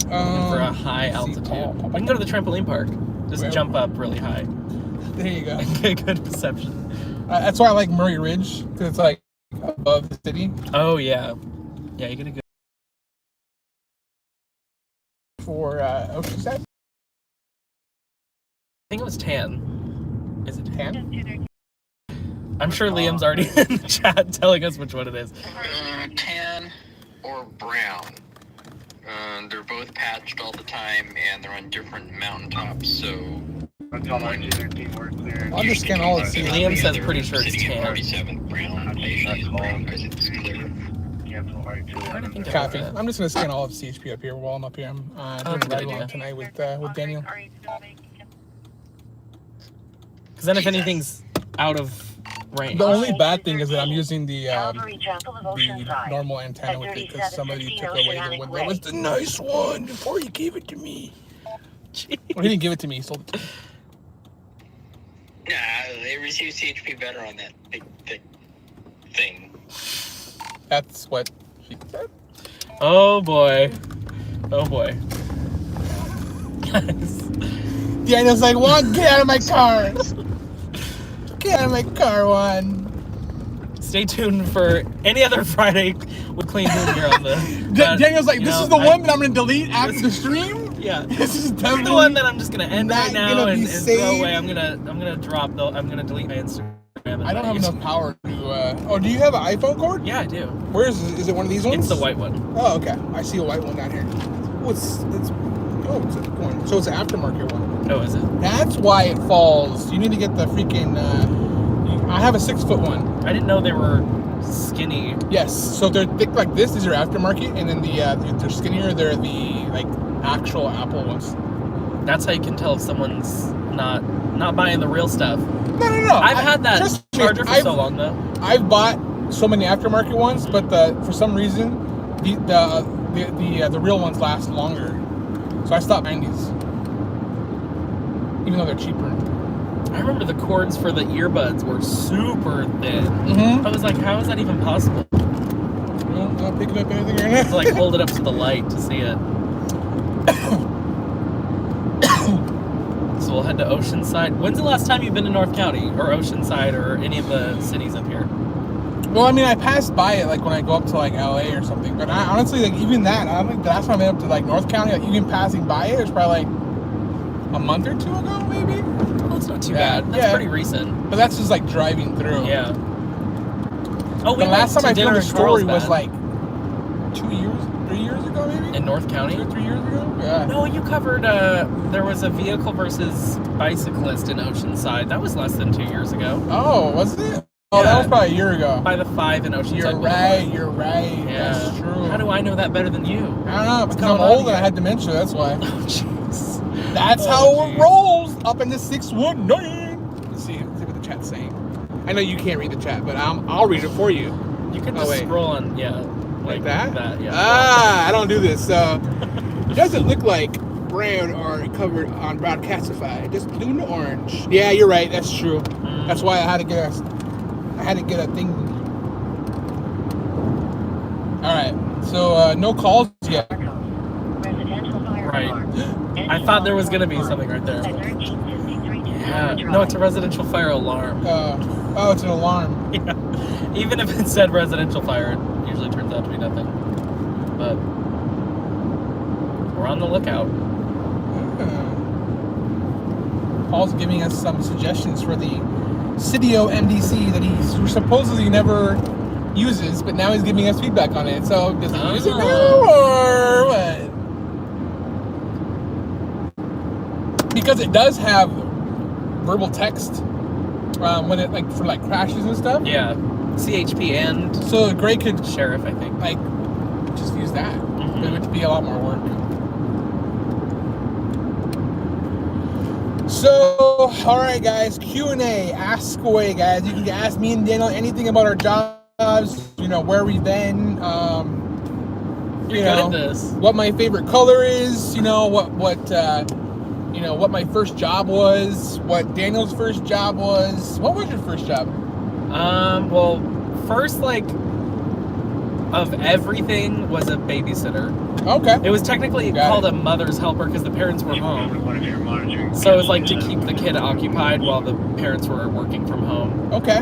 For a high altitude. We can go to the trampoline park. Just Where? jump up really high. There you go. Get good reception. That's why I like Murray Ridge, because it's like above the city. Oh yeah. Yeah, you get a good. For Oceanside. I think it was tan. Is it tan? I'm sure Liam's already in the chat telling us which one it is. Tan or brown. They're both patched all the time, and they're on different mountaintops, so... Until 1913, we're clear. I'll just scan all of the Liam says pretty sure it's tan. 47 brown. Usually it's brown because it's clear. Trying to think of Copy. it. I'm just gonna scan all of CHP up here while I'm up here. I'm doing that's a a good ride along idea. tonight with Daniel. Because then if anything's out of range. The only bad thing is that I'm using the Calvary Chapel of Oceanside. normal antenna with it because somebody 3715 took away the Oceanic one Way. that was the nice one before he gave it to me. Well, he didn't give it to me. He sold it to me. Nah, they received CHP better on that big thing. That's what she said. Oh boy. Oh boy. Guys. Daniel's like, Juan, get out of my car. Get out of my car, Juan. Stay tuned for any other Friday with Clean Moon here on the. Daniel's like, this is the one that I'm going to delete after the stream? Yeah. This is This is definitely the one that I'm just gonna end not right now gonna and be throw saved. away. I'm gonna drop though. I'm gonna delete my Instagram. And I don't my have YouTube. enough power to. Oh, do you have an iPhone cord? Yeah, I do. Where is it? One of these ones? It's the white one. Oh, okay. I see a white one down here. Oh, it's a good one. So it's an aftermarket one. Oh, is it? That's why it falls. You need to get the freaking. I have a 6-foot one. I didn't know they were skinny. Yes. So they're thick like this. These are aftermarket, and then if they're skinnier, they're the like actual Apple ones. That's how you can tell if someone's not buying the real stuff. No. I've had that trust me, charger for so long though. I've bought so many aftermarket ones, but for some reason, the real ones last longer. So I stopped buying these, even though they're cheaper. I remember the cords for the earbuds were super thin. Mm-hmm. I was like, how is that even possible? Well, not picking up anything right now. To like hold it up to the light to see it. So we'll head to Oceanside. When's the last time you've been to North County or Oceanside or any of the cities up here? Well, I mean, I passed by it like when I go up to like LA or something. But I honestly, like even that, I don't think the last time I went up to like North County, like even passing by it, was probably like a month or two ago, maybe. Well, it's not too Yeah, bad. That's yeah. pretty recent. But that's just like driving through. Yeah. Oh, we The last went time I to dinner filmed a in story was Carlsbad. like 3 years ago, maybe. In North County. 2 or 3 years ago. Yeah. No, you covered. There was a vehicle versus bicyclist in Oceanside. That was less than 2 years ago. Oh, was it? Oh, that Yeah. was probably a year ago. By the 5 in Oceanside. You're Boulevard. right. You're right. Yeah. That's true. How do I know that better than you? I don't know because going I'm on old and I here? had dementia. That's why. Oh, jeez. That's Oh, how it jeez. rolls up in the 619. Let's see what the chat's saying. I know you can't read the chat, but I'll read it for you. You can Oh, just wait. scroll on, yeah. Like that? yeah. Ah, I don't do this. So it doesn't look like brown or covered on Broadcastify. Just blue and orange. Yeah, you're right. That's true. Mm. That's why I had to get a thing. All right. So no calls yet. Residential fire Right. alarm. I thought there was going to be something right there. At 1353 Yeah. Drive. No, it's a residential fire alarm. Oh, it's an alarm. Yeah. Even if it said residential fire, it usually turns out to be nothing. But we're on the lookout. Paul's giving us some suggestions for the Cydio MDC that he supposedly never uses, but now he's giving us feedback on it. So does he use it now or what? Because it does have verbal text when it like for like crashes and stuff. Yeah. CHP and So Gray could sheriff, I think. like just use that. Mhm. But it would be a lot more work. So, all right, guys, Q&A, ask away, guys. You can ask me and Daniel anything about our jobs, you know, where we've been, You're you good know, at this. what my favorite color is, you know, what my first job was, what Daniel's first job was. What was your first job? Well, first, like, of everything was a babysitter. Okay. It was technically Got called it. a mother's helper because the parents were home. One of your monitoring. So it was like to keep the kid occupied while the parents were working from home. Okay.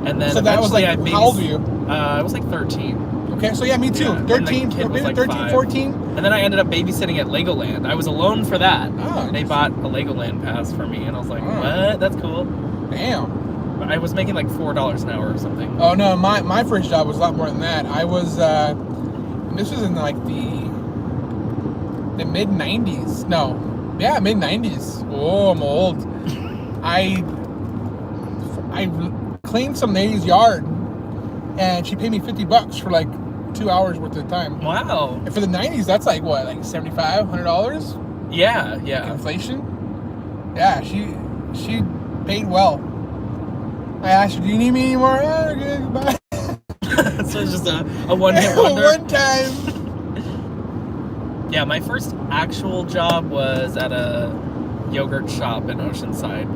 And then So that was eventually like, I how old were you? I was like 13. Okay, so yeah, me too. Yeah, and the 13, kid was like 13, 5. 14. And then I ended up babysitting at Legoland. I was alone for that. Oh, They bought a Legoland pass for me, and I was like, Oh. what? That's cool. Damn. But I was making like $4 an hour or something. Oh no, my first job was a lot more than that. I was this was in like the mid 90s. No. Yeah, mid 90s. Oh, I'm old. I cleaned some lady's yard and she paid me $50 for like 2 hours worth of time. Wow. And for the 90s, that's like what, like $75, $100? Yeah, yeah. Inflation? Yeah, she paid well. I asked her, do you need me anymore? Oh, good, goodbye. So it's just a one-hit wonder. One time. Yeah, my first actual job was at a yogurt shop in Oceanside.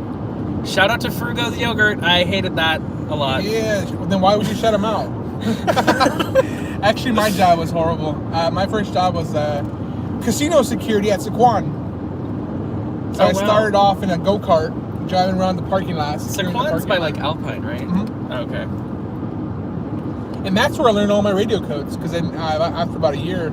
Shout out to Frugo's Yogurt. I hated that a lot. Yeah, then why would you shut him out? Actually, my job was horrible. My first job was casino security at Sequan. So I started off in a go-kart, driving around the parking lots. Sequan's by like Alpine, right? Mm-hmm. Okay. And that's where I learned all my radio codes. Because then after about a year,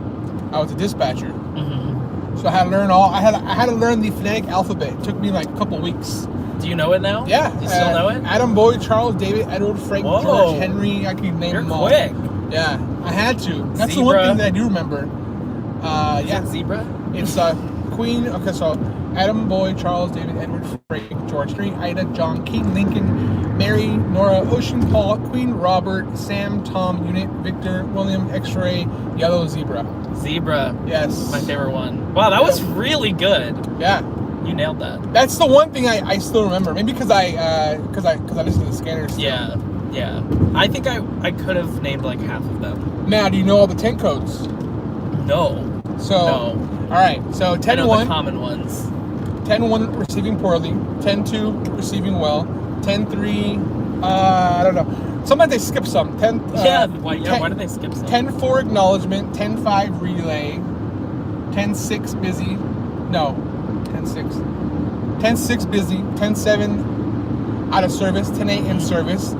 I was a dispatcher. Mm-hmm. So I had to learn I had to learn the phonetic alphabet. It took me like a couple weeks. Do you know it now? Yeah. You still know it? Adam, Boyd, Charles, David, Edward, Frank, Whoa. George, Henry. I can name You're them all. quick. Yeah, I had to. That's the Zebra. one thing that I do remember. Is Yeah. it Zebra? It's Queen. Okay, so Adam, Boyd, Charles, David, Edward, Frank, George, Henry, Ida, John, King, Lincoln, Mary, Nora, Ocean, Paul, Queen, Robert, Sam, Tom, Unit, Victor, William, X-Ray, Yellow, Zebra. Zebra. Yes. My favorite one. Wow, that was really good. Yeah. You nailed that. That's the one thing I still remember. Maybe because I listen to the scanners. Still. Yeah. Yeah. I think I could have named like half of them. Now, do you know all the 10 codes? No. So. No. All right. So I 10-1. know the common ones. 10-1 receiving poorly, 10-2 receiving well, 10-3, I don't know. Sometimes they skip some. Why did they skip some? 10-4 acknowledgement, 10-5 relay, 10-6 busy, no, 10-6. 10-6 busy, 10-7 out of service, 10-8 in service,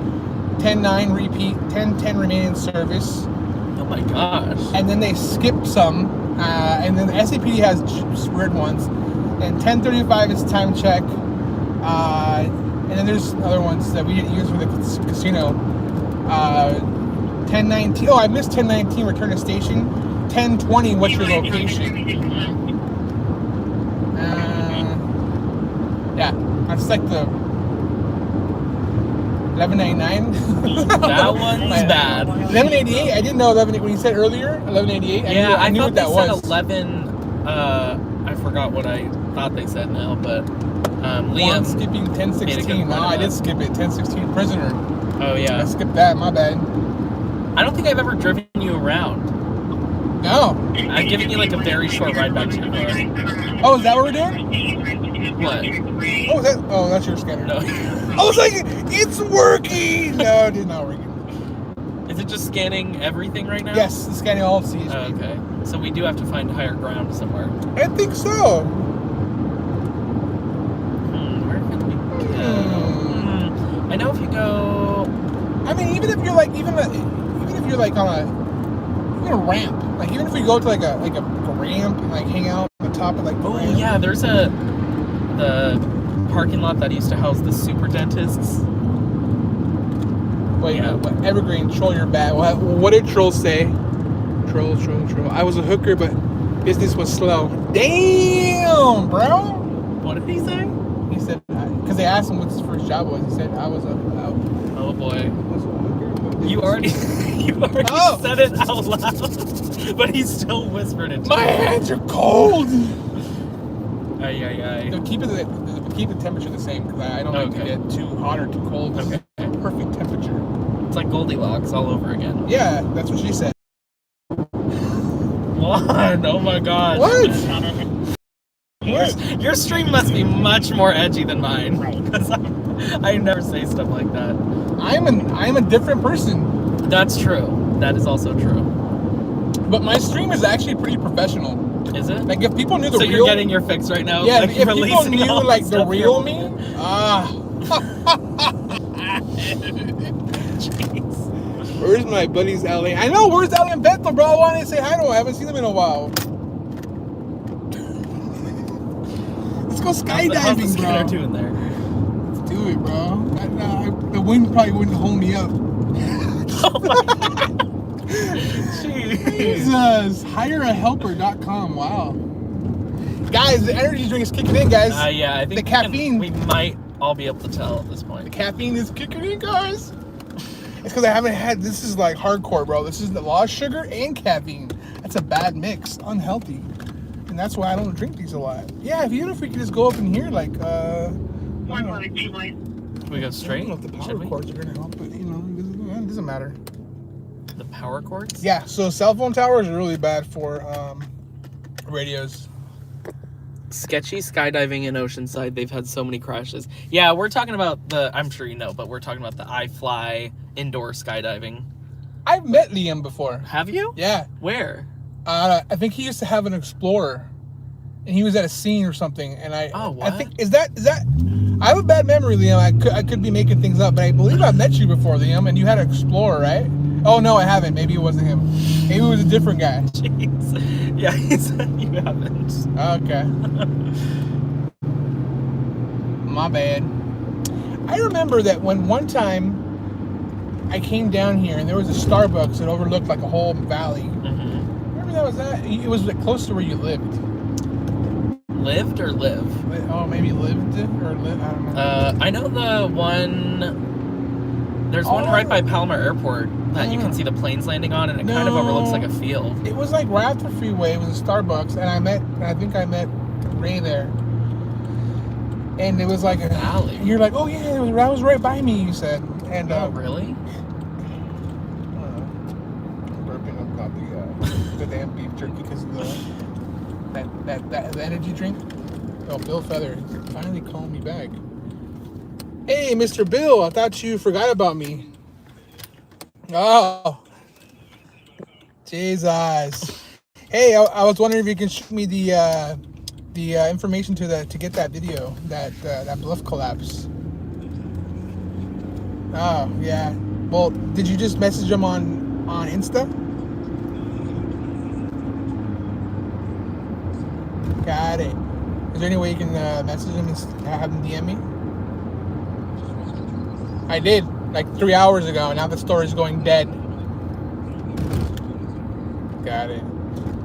10-9 repeat, 10-10 remain in service. Oh my gosh. And then they skip some, and then the SAPD has weird ones. And 10:35 is time check. And then there's other ones that we didn't use for the casino. 10:19. Oh, I missed 10:19. Return to station. 10:20. What's your location? Yeah, that's like the 11:99. That one's bad. 11:88. I didn't know 11. When you said earlier 11:88. I knew thought what that they was. said 11. I forgot what I thought they said now, but Liam. Skipping 10:16. No, I did skip it. 10:16 prisoner. Oh I yeah. skipped that. My bad. I don't think I've ever driven you around. No. I've given you like a very short ride back to your car. Oh, is that what we're doing? What? Oh, that's your scanner. No. I was like, it's working. No, it is not working. Is it just scanning everything right now? Yes, it's scanning all of CHP. Okay. So we do have to find higher ground somewhere. I think so. Where can we go? I know if you go. I mean, even if you're like, even if you're like on a ramp, like even if we go to like a ramp and like hang out on the top of like the Oh ramp. yeah, there's the parking lot that used to house the super dentists. Wait, Yeah. what, Evergreen, troll your bat. What did Troll say? Troll. I was a hooker, but business was slow. Damn, bro. What did he say? He said, because they asked him what his first job was. He said, I was a hooker. Oh boy. But You already Oh. said it out loud, but he still whispered it to My me. hands are cold. Ay. No, keep the temperature the same because I don't like to Okay. get too hot or too cold. It's Okay. perfect temperature. It's like Goldilocks all over again. Yeah, that's what she said. What? Oh my gosh. What? Your stream must be much more edgy than mine, because I never say stuff like that. I'm a different person, That's true. That is also true. but my stream is actually pretty professional. Is it? Like if people knew the So real, you're getting your fix right now? yeah, like if people releasing knew all like the stuff real you're- me, Jeez. Where's my buddies, LA? I know, where's LA and Bethel, bro? I wanted to say hi to him. I haven't seen them in a while. Let's go How's the skydiving, scooter bro. doing there? Let's do it, bro. The wind probably wouldn't hold me up. Oh my God. Jeez. Jesus. HireAhelper.com. Wow. Guys, the energy drink is kicking in, guys. Yeah, I think The caffeine. we might all be able to tell at this The point. caffeine is kicking in, guys. It's because I haven't had, this is like hardcore, bro. This is a lot of sugar and caffeine. That's a bad mix, unhealthy. And that's why I don't drink these a lot. Yeah, even if we could just go up in here, like, We go I straight? don't know if the power Should we? cords are gonna help, but it doesn't matter. The power cords? Yeah, so cell phone towers are really bad for radios. Sketchy skydiving in Oceanside. They've had so many crashes. Yeah, we're talking about I'm sure you know, but we're talking about the iFly indoor skydiving. I've met Liam before. Have you? Yeah. Where? I think he used to have an Explorer, and he was at a scene or something. And Oh, I what? think is that. I have a bad memory, Liam. I could be making things up, but I believe I met you before, Liam, and you had an Explorer, right? Oh no, I haven't. Maybe it wasn't him. Maybe it was a different guy. Jeez. Yeah, he said you haven't. Okay. My bad. I remember that when one time I came down here and there was a Starbucks that overlooked like a whole valley. Mm-hmm. Remember that was that? It was like close to where you lived. Lived or live? Oh, maybe lived or live. I don't know. I know the one. There's one right by Palmer Airport that you can see the planes landing on, and it kind of No. overlooks like a field. It was like right after freeway. It was a Starbucks, and I think I met Ray there. And it was like a Valley. You're like, oh yeah, it was right by me. You said, and Oh, really? burping about the damn beef jerky because of the energy drink. Oh, Bill Feather finally called me back. Hey, Mr. Bill, I thought you forgot about me. Oh, Jesus. Hey, I was wondering if you can shoot me the information to get that video, that bluff collapse. Oh yeah. Well, did you just message him on Insta? Got it. Is there any way you can message him and have him DM me? I did, like 3 hours ago, and now the story's going dead. Got it.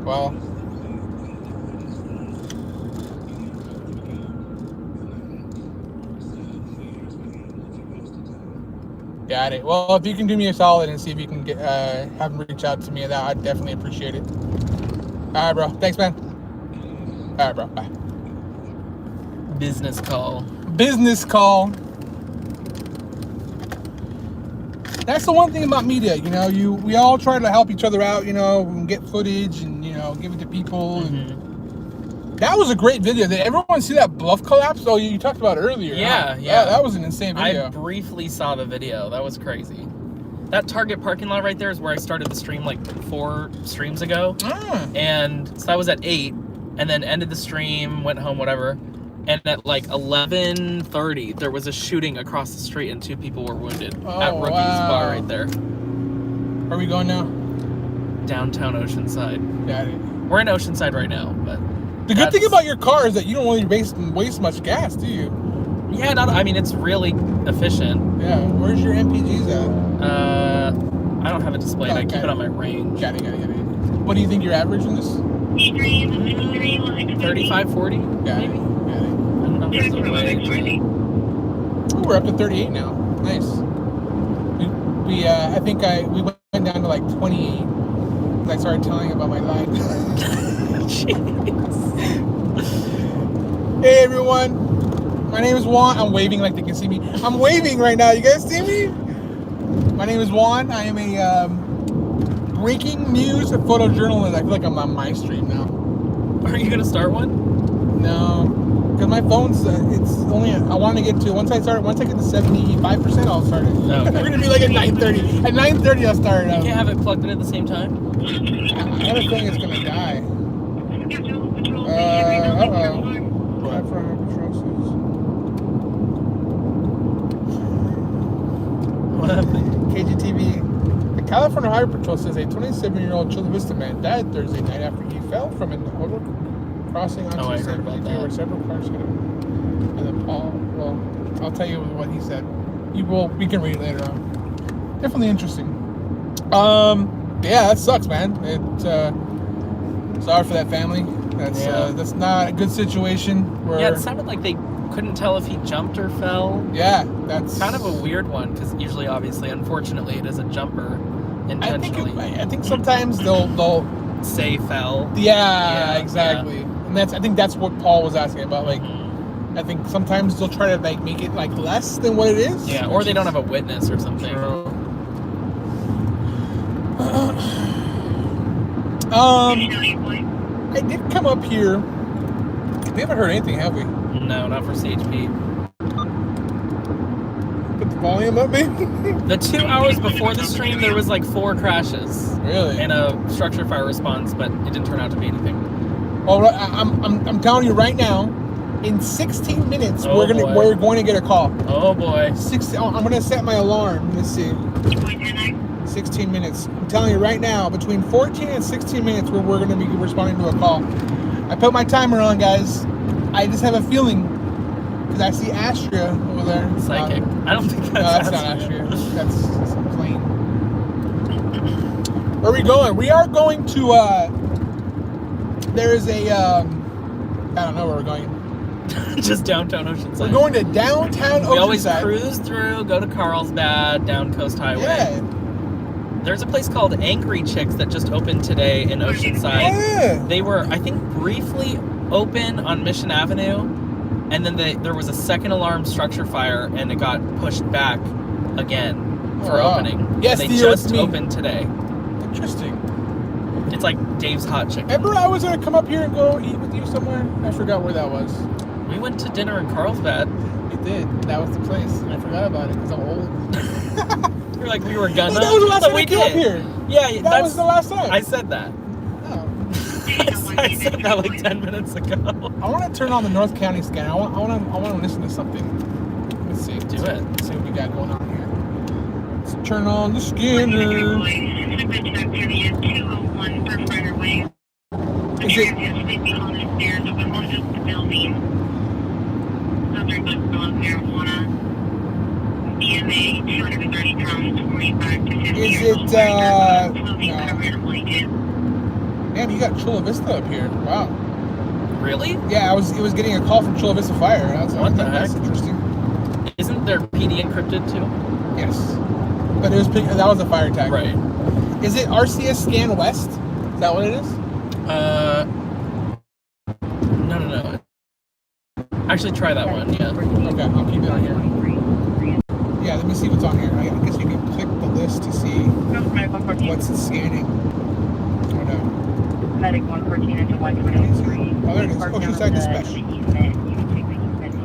Well, got it. Well, if you can do me a solid and see if you can get have him reach out to me, that I'd definitely appreciate it. All right, bro. Thanks, man. All right, bro. Bye. Business call. Business call. That's the one thing about media, we all try to help each other out, and get footage and, give it to people. Mm-hmm. And that was a great video. Did everyone see that bluff collapse? Oh, you talked about it earlier. Yeah, huh? yeah. That was an insane video. I briefly saw the video. That was crazy. That Target parking lot right there is where I started the stream like 4 streams ago. And so that was at 8, and then ended the stream, went home, whatever. And at like 11:30, there was a shooting across the street, and 2 people were wounded at Rookie's Bar right there. Where are we going now? Downtown Oceanside. Got it. We're in Oceanside right now, but The good thing about your car is that you don't really waste much gas, do you? yeah, it's really efficient. Yeah. Where's your MPGs at? I don't have it displayed. I Okay. keep it on my range. Got it. What do you think you're averaging this? 35, 40, Got maybe. it. I don't know. If it's away. Ooh, we're up to 38 now. Nice. We I think we went down to like 28. I started telling about my life. Hey everyone, my name is Juan. I'm waving like they can see me. I'm waving right now. You guys see me? My name is Juan. I am a breaking news photojournalist. I feel like I'm on my stream now. Are you gonna start one? No, because my phone's it's only I want to get to once I get to 75%, I'll start it. Okay. We're gonna be like at 9:30. At 9:30, I'll start it. You can't have it plugged in at the same time. I have a feeling it's gonna die. Drive from patrol suits. What happened? KGTV. The California Highway Patrol says a 27-year-old Chula Vista man died Thursday night after he fell from an crossing onto Oh, I heard about 72 that. where several cars hit him. And then well, I'll tell you what he said. We can read it later on. Definitely interesting. Yeah, that sucks, man. Sorry for that family. That's not a good situation. Yeah, it sounded like they couldn't tell if he jumped or fell. Yeah, that's Kind of a weird one, because usually, obviously, unfortunately, it is a jumper intentionally. I think sometimes they'll Say fell. yeah, exactly. And I think that's what Paul was asking about. Like, I think sometimes they'll try to like make it like less than what it is. Yeah, or they don't have a witness or something. I did come up here. We haven't heard anything, have we? No, not for CHP. Put the volume up, maybe. The 2 hours before the stream, there was like 4 crashes Really? and a structure fire response, but it didn't turn out to be anything. Oh, I'm telling you right now. In 16 minutes, Oh, we're boy. going to get a call. Oh boy. I'm going to set my alarm. Let's see. 16 minutes. I'm telling you right now, between 14 and 16 minutes, we're going to be responding to a call. I put my timer on, guys. I just have a feeling because I see Astria over there. Psychic. I don't think No, that's that's not Astria. That's some plane. Where are we going? We are going to. There is a. I don't know where we're going. Just downtown Oceanside. We're going to downtown Oceanside. We always cruise through, go to Carlsbad, down Coast Highway. Yeah. There's a place called Angry Chicks that just opened today in Oceanside. Yeah. They were, I think, briefly open on Mission Avenue, and then there was a second alarm structure fire, and it got pushed back again for Oh, wow. opening. Yes, they the just me. opened today. Interesting. It's like Dave's Hot Chicken. Remember I was going to come up here and go eat with you somewhere? I forgot where that was. We went to dinner in Carlsbad. You did. That was the place. I forgot about it because I'm old. You're like, we were gonna. No, that was the last but time we I came up did. here. Yeah, That was the last time. I said that. Oh. I said that like 10 minutes ago. I want to turn on the North County scan. I want to listen to something. Let's see. Do it. Let's see what we got going on here. Let's turn on the scanner. Is it? Is it? No. Damn, you got Chula Vista up here. Wow. Really? Yeah, it was getting a call from Chula Vista Fire. What the That's heck? interesting. Isn't their PD encrypted too? Yes. But that was a fire attack. Right. Is it RCS Scan West? Is that what it is? No. Actually, try that one. Yeah. Okay, I'll keep it on here. Yeah, let me see what's on here. I guess you can click the list to see what's scanning. Oh no. Medic 114 into 123. Oh, there it is. Oceanside Dispatch.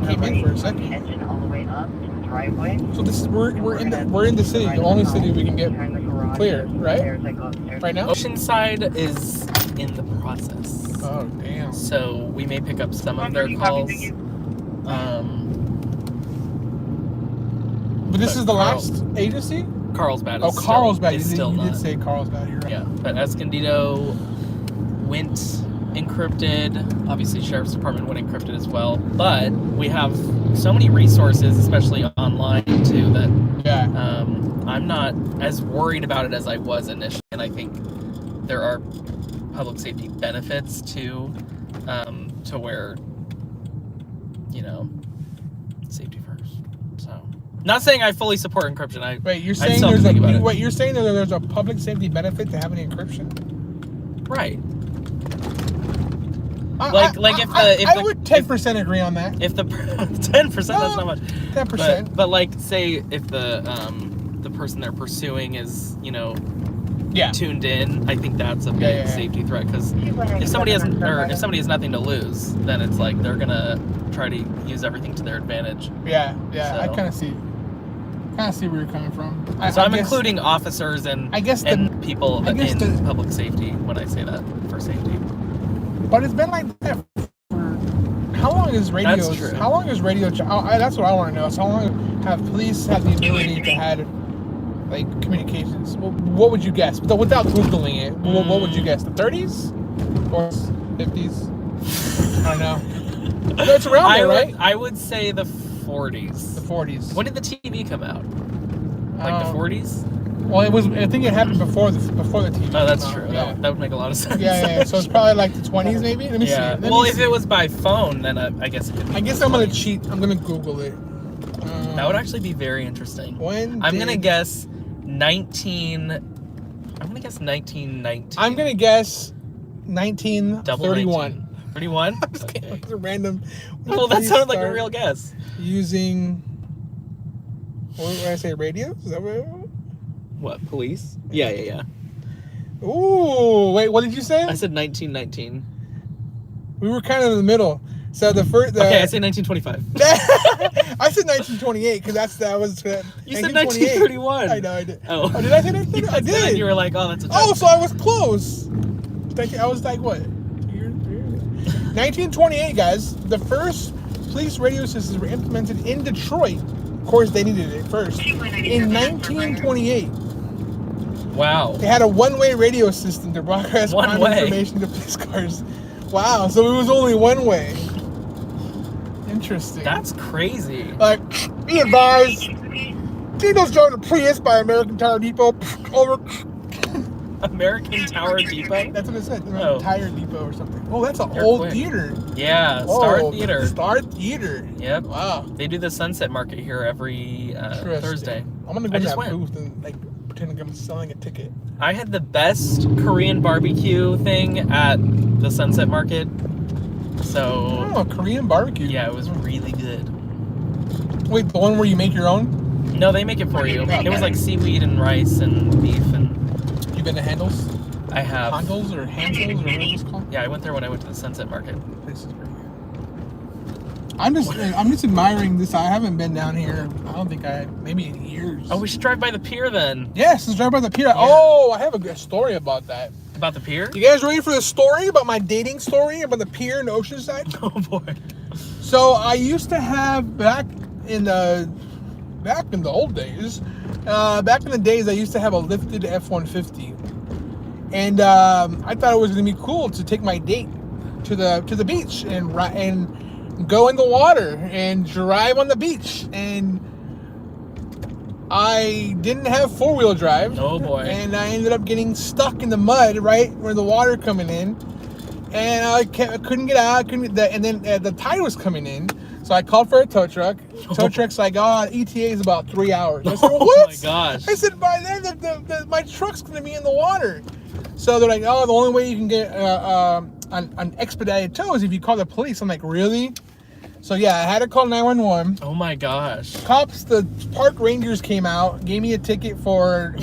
Came in for a second. Engine all the way up to the driveway. So this is we're in the city, the only city we can get clear, right? Right now? Oceanside is in the process. Oh damn. So we may pick up some of their calls. But this But is the Carl- last agency? Carlsbad Oh, is Carlsbad. Still, is You still did not. say Carlsbad. You're right. Yeah, but Escondido went encrypted. Obviously, Sheriff's Department went encrypted as well. But we have so many resources, especially online too, that Yeah. I'm not as worried about it as I was initially. And I think there are public safety benefits to where, safety first. So, not saying I fully support encryption. Wait, you're I saying still there's think about it. you're saying that there's a public safety benefit to having encryption? Right. I would 10% agree on that. If the 10%, that's not much. 10%. But like, say if the person they're pursuing is Yeah. tuned in, I think that's a big Yeah. safety threat because if somebody has nothing to lose, then it's like they're gonna try to use everything to their advantage. Yeah. I So- kind of see where you're coming from. So I'm guess- including officers and I guess people I guess in the- public safety when I say that for safety. But it's been like that for how long is radio? That's true. How long is radio? That's what I want to know. So how long have police had the ability to have like communications? What would you guess? Without googling it, what would you guess? The 30s or 50s? I don't know. No, it's around there, right? I would say the 40s. The 40s. When did the TV come out? Like the 40s? Well, it was. I think it happened before the TV. Oh, that's came out. true. Yeah. That would make a lot of sense. Yeah. So it's probably like the 20s, maybe. Let me Yeah. see. Let Well, me if see. it was by phone, then I guess it could be. I guess I'm gonna cheat. I'm gonna Google it. That would actually be very interesting. When I'm gonna did- guess 1919. I'm gonna guess 1931. Double 19. 31? I'm just kidding. It's a random. Well, that Please sounded like a start real guess. Using. What did I say? Radio? Is that what? What, police? Yeah. Ooh, wait. What did you say? I said 1919. We were kind of in the middle. So the first. Okay, I say 1925. I said 1928 because that was. You said 1931. I know I did. Oh. Did I say 1928? I And then did. you were like, oh, that's a joke. Oh, so I was close. I was like, what? 1928, guys. The first police radio systems were implemented in Detroit. Of course, they needed it first. In 1928, Wow. they had a one-way radio system to broadcast One crime way. information to police cars. Wow, so it was only one way. Interesting. That's crazy. Like, be advised, Tito's driving a Prius by American Tire Depot. Over. American Tower Depot? That's what it said. Oh. Tire Depot or something. Oh, that's an You're old quick. theater. Yeah, Star Oh, Theater. Star Theater. Yep. Wow. They do the Sunset Market here every Interesting. Thursday. I'm gonna go I to just that went. booth and like pretend like I'm selling a ticket. I had the best Korean barbecue thing at the Sunset Market. So, Oh, Korean barbecue. yeah, it was really good. Wait, the one where you make your own? No, they make it for you. It was like seaweed and rice and beef, and You been to Handles? I have. Handles or Handles or whatever it's called? Yeah, I went there when I went to the Sunset Market. This is pretty good. I'm just admiring this. I haven't been down here. I don't think maybe in years. Oh, we should drive by the pier then. Yes, let's drive by the pier. Oh, I have a good story about that. About the pier? You guys ready for the story about my dating story about the pier in Oceanside? Oh boy. So I used to have back in the old days, back in the days I used to have a lifted F-150, and I thought it was gonna be cool to take my date to the beach and go in the water and drive on the beach, and I didn't have four-wheel drive. Oh boy. And I ended up getting stuck in the mud right where the water coming in, and I couldn't get out. And then the tide was coming in, so I called for a tow truck. Tow truck's like, oh, ETA is about 3 hours. I said, Oh what? my gosh. I said, by then my truck's gonna be in the water. So they're like, oh, the only way you can get an expedited tow is if you call the police. I'm like, really? So yeah, I had to call 911. Oh my gosh. Cops, the park rangers came out, gave me a ticket for,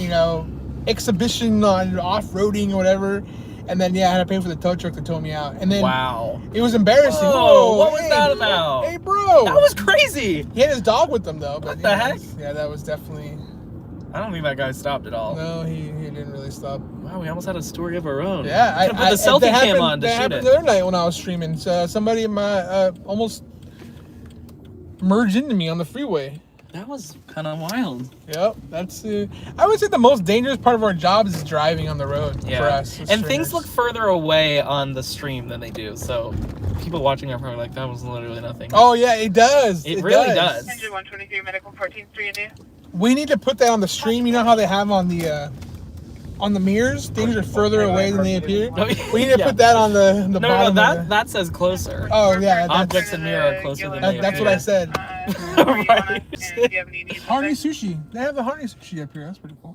exhibition on off-roading or whatever. And then, yeah, I had to pay for the tow truck to tow me out. And then Wow. it was embarrassing. Whoa, what was hey, that about? Hey, bro. That was crazy. He had his dog with him, though. But What the yeah, heck? Yeah, that was definitely... I don't think that guy stopped at all. No, he didn't really stop. Wow, we almost had a story of our own. Yeah, Could've put the selfie that cam happened- on to that shoot happened it. the other night when I was streaming. So somebody in my almost merged into me on the freeway. That was kind of wild. Yep, that's. I would say the most dangerous part of our job is driving on the road Yeah. for us. as And things streamers. look further away on the stream than they do. So people watching are probably like, that was literally nothing. Oh yeah, it does. It really does. Engine 123 Medical 14th Street in We need to put that on the stream. You know how they have on the mirrors, things are further away than they appear. No, We need to yeah. put that on the No, bottom. that says closer. Oh yeah, Objects in mirror are closer than they that's appear. what I said. Right. Harney Sushi. They have the Harney Sushi up here. That's pretty cool.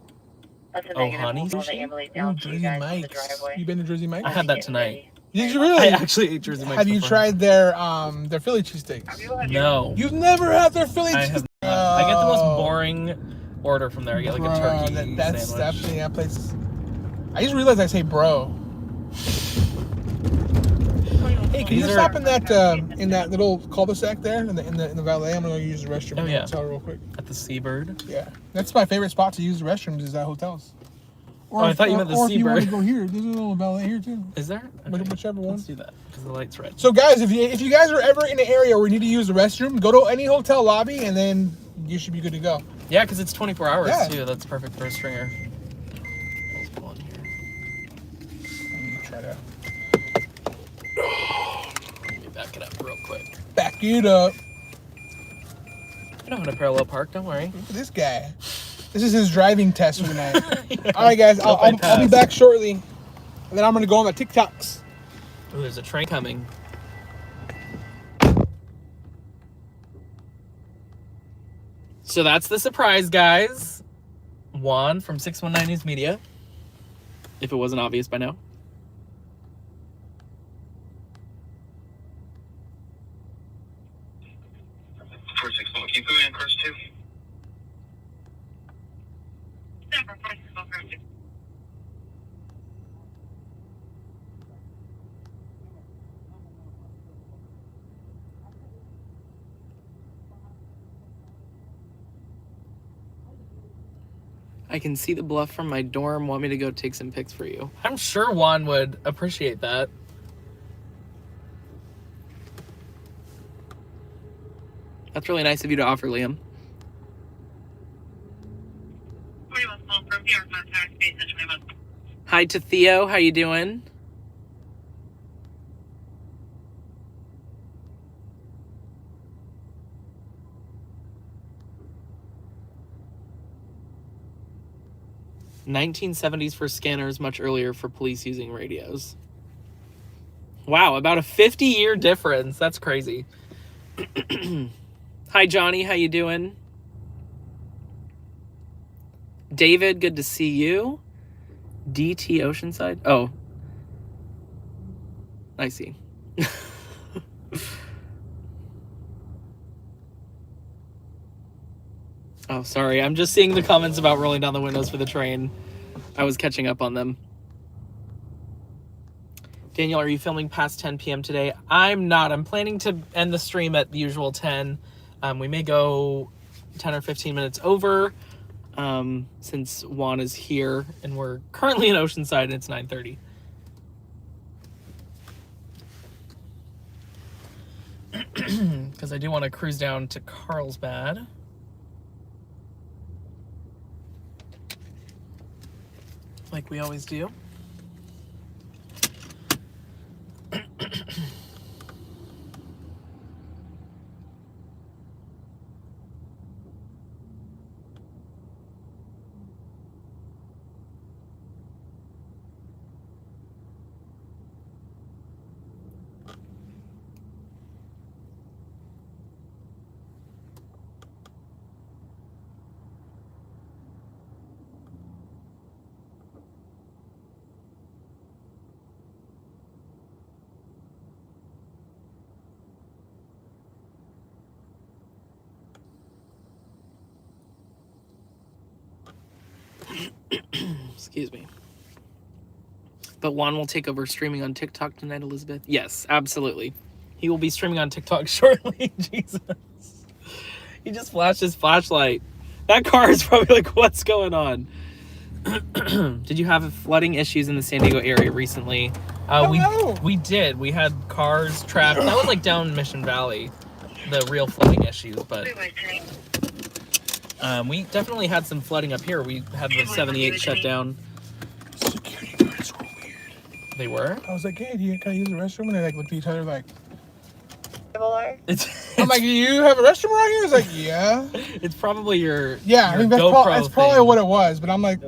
That's a Oh, negative. honey We'll call the sushi? ambulance Ooh, down to you Jersey guys in the Mike's. driveway. You been to Jersey Mike's? I had that tonight. Did you really? I actually ate Jersey Mike's Have you before. tried their Philly cheesesteaks? No. You've never had their Philly I cheesesteaks? have not. I get the most boring order from there. I get like a turkey That's sandwich. definitely that place. I just realized I say bro. Hey, can you These stop are- in that little cul-de-sac there in the valet? I'm gonna go use the restroom Oh, in the yeah. hotel real quick. At the Seabird. Yeah, that's my favorite spot to use the restrooms is at hotels. Or Oh, I thought you meant the or if you want to Seabird. go here, there's a little valet here too. Is there? Whichever one. Let's do that because the light's red. So guys, if you guys are ever in an area where you need to use the restroom, go to any hotel lobby and then you should be good to go. Yeah, because it's 24 hours Yeah. too. That's perfect for a stringer. Let's pull in here. Let me try to Let me back it up real quick. back it up. I know how to parallel park. Don't worry. Look at this guy. This is his driving test for tonight. All right, guys, I'll be pass. back shortly, and then I'm gonna go on the TikToks. Oh, there's a train coming. So that's the surprise, guys. Juan from 619 News Media. If it wasn't obvious by now. I can see the bluff from my dorm. Want me to go take some pics for you? I'm sure Juan would appreciate that. That's really nice of you to offer, Liam. Hi to Theo. How you doing? "1970s for scanners, much earlier for police using radios." Wow, about a 50-year difference. That's crazy. Hi, Johnny. How you doing? David, good to see you. DT Oceanside? Oh. I see. Oh, sorry. I'm just seeing the comments about rolling down the windows for the train. I was catching up on them. Daniel, are you filming past 10 p.m. today? I'm not. I'm planning to end the stream at the usual 10. We may go 10 or 15 minutes over since Juan is here, and we're currently in Oceanside and it's 9:30. Because I do want to cruise down to Carlsbad. Like we always do. Excuse me. But Juan will take over streaming on TikTok tonight, Elizabeth. Yes, absolutely. He will be streaming on TikTok shortly. Jesus. He just flashed his flashlight. That car is probably like, what's going on? Did you have flooding issues in the San Diego area recently? We did. We had cars trapped. That was like down Mission Valley, the real flooding issues. But we definitely had some flooding up here. We had the 78 shut down. Security guards were weird. They were? I was like, hey, can I use the restroom? And they like looked at each other like, It's I'm like, you have a restroom around here? It's like, yeah. It's probably your Yeah, I your mean, that's, GoPro that's probably thing. what it was. But I'm like,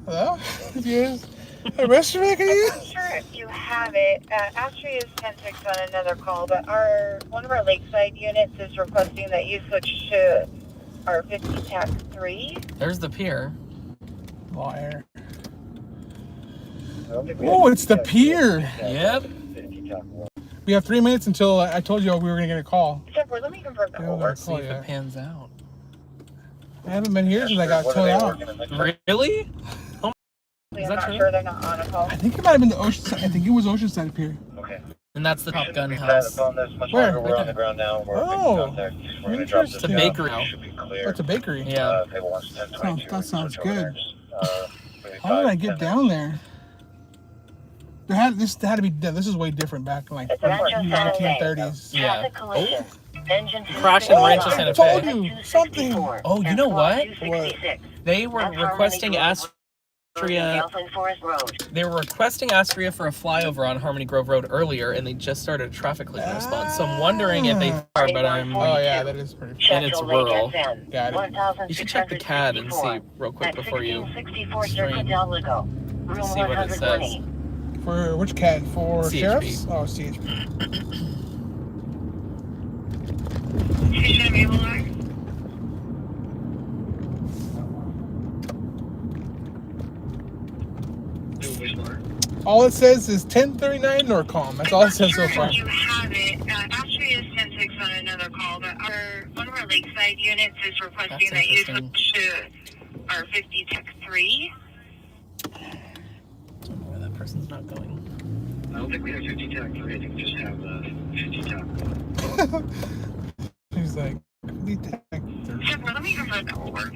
hello? Yes. A restroom I can I'm use? not sure if you have it. Astria is 10-6 on another call, but one of our lakeside units is requesting that you switch to our 50 TAC 3. There's the pier. Liar. Oh, it's the pier. Yep. We have 3 minutes until I told you we were going to get a call. Except for, let me confirm that Yeah, will they're work. See if yeah. it pans out. I haven't been here since I got towed out. Really? I'm that not true? sure they're not on a call. I think it might have been the Oceanside. I think it was Oceanside Pier. Okay. And that's the Top Gun house. Where? We're on the ground now. We're Oh, making contact. We're gonna drop this It's a interesting. down. bakery now. Should be clear. That's a bakery. Yeah. Table 1's 1022. That sounds good. Maybe How did I 5, get 10 down there? This had to be. This is way different back in like It's Rancho Santa Fe. 1930s. Yeah. Traffic collision. Engine Crash in Rancho Santa Fe. I told you something. Oh, you know what? What? They were requesting Astria. Forest Road. They were requesting Astria for a flyover on Harmony Grove Road earlier, and they just started a traffic collision response. So I'm wondering if they are, but I'm. Oh yeah, that is pretty. And it's rural. Got it. You should check the CAD and see real quick before you 1664 stream. Circuit Del Ligo. Room See what it says. 120. For which cat? For CHP. sheriffs? Oh, CHP. All it says is 1039 Norcom. That's all it says so far. You have it. Astria is 10-6 on another call, but one of our lakeside units is requesting That's that you interesting. switch to our 50 TAC 3. Don't know where that person's not going. I don't think we have 50 TAC 3. I think we just have 50 TAC 1. He's like, detect. Except for, let me confirm that will work.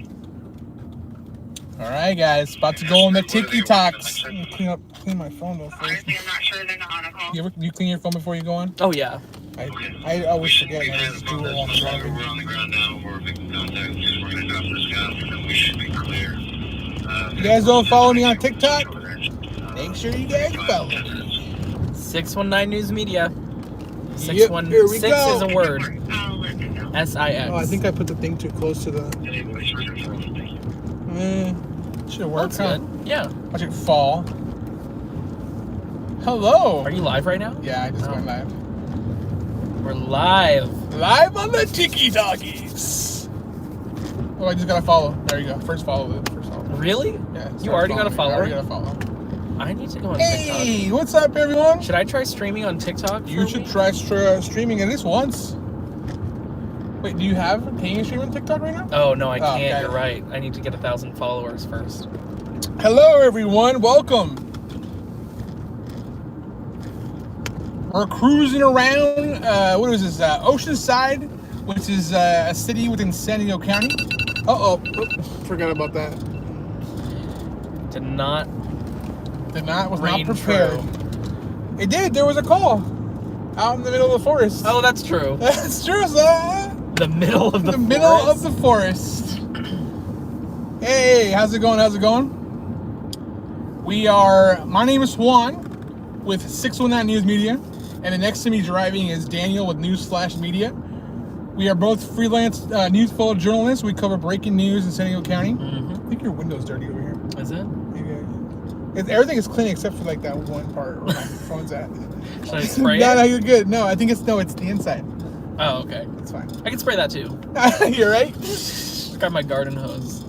All right, guys, about to go on the TikToks. Clean my phone though first. Honestly, I'm not sure they're not on a call. You clean your phone before you go on? Oh yeah. I always forget. I just do it while I'm driving. We're on the ground now. We're making contact. We're going to drop this gas, and then we should be clear. You guys don't follow me on TikTok? Make sure you guys follow me. 619 News Media. Yep, here we 616 go. is a word. I'll let them know. S-I-X. Oh, I think I put the thing too close to the. Should work. That's Huh? good. Yeah. Watch it fall. Hello. Are you live right now? Yeah, I just went live. We're live. Live on the TikToks. Oh, I just gotta follow. There you go. First follow. Really? Yeah. You already got a follow. I already follower? got a follow. I need to go on Hey, TikTok. what's up, everyone? Should I try streaming on TikTok? You should try streaming at least once. Wait, can you stream on TikTok right now? Oh no, I Oh, can't. okay. You're right. I need to get 1,000 followers first. Hello, everyone. Welcome. We're cruising around. What is this? Oceanside, which is a city within San Diego County. Uh-oh. Forgot about that. Did not. Was not Rain prepared. true. It did. There was a call out in the middle of the forest. Oh, that's true. That's true, sir. The middle of the The middle of the forest. Hey, how's it going? My name is Juan with 619 News Media, and the next to me driving is Daniel with News Flash Media. We are both freelance news photojournalists. We cover breaking news in San Diego County. I think your window's dirty over here. Is it? Everything is clean except for like that one part where my phone's at. Should I spray No, it? you're good. No, I think it's the inside. Oh, okay. It's fine. I can spray that too. You're right. I got my garden hose.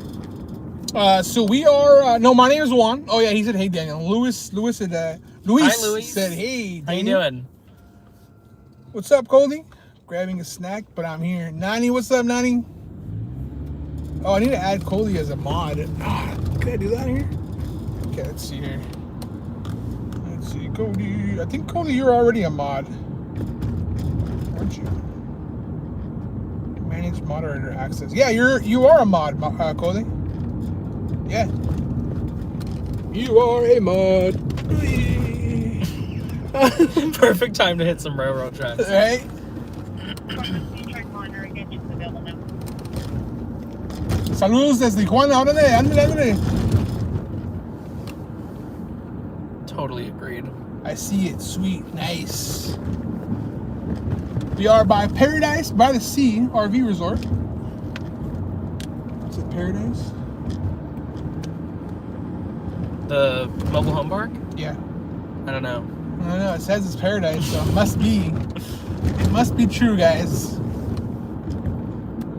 So we are. No, my name is Juan. Oh yeah, he said hey Daniel. Luis said. Hi, Luis. Said hey. How you Daniel. doing? What's up, Goldie? Grabbing a snack, but I'm here. Nani, what's up, Nani? Oh, I need to add Goldie as a mod. Can I do that here? Okay, let's see here. Let's see, Cody. I think Cody, you're already a mod, aren't you? Manage moderator access. Yeah, you are a mod, Cody. Yeah. You are a mod. Perfect time to hit some railroad tracks. Right? Saludos desde Tijuana. Ándale. Totally agreed. I see it. Sweet. Nice. We are by Paradise by the Sea RV Resort. Is it Paradise? The mobile home park? Yeah. I don't know. I don't know. It says it's Paradise, so it must be. It must be true, guys.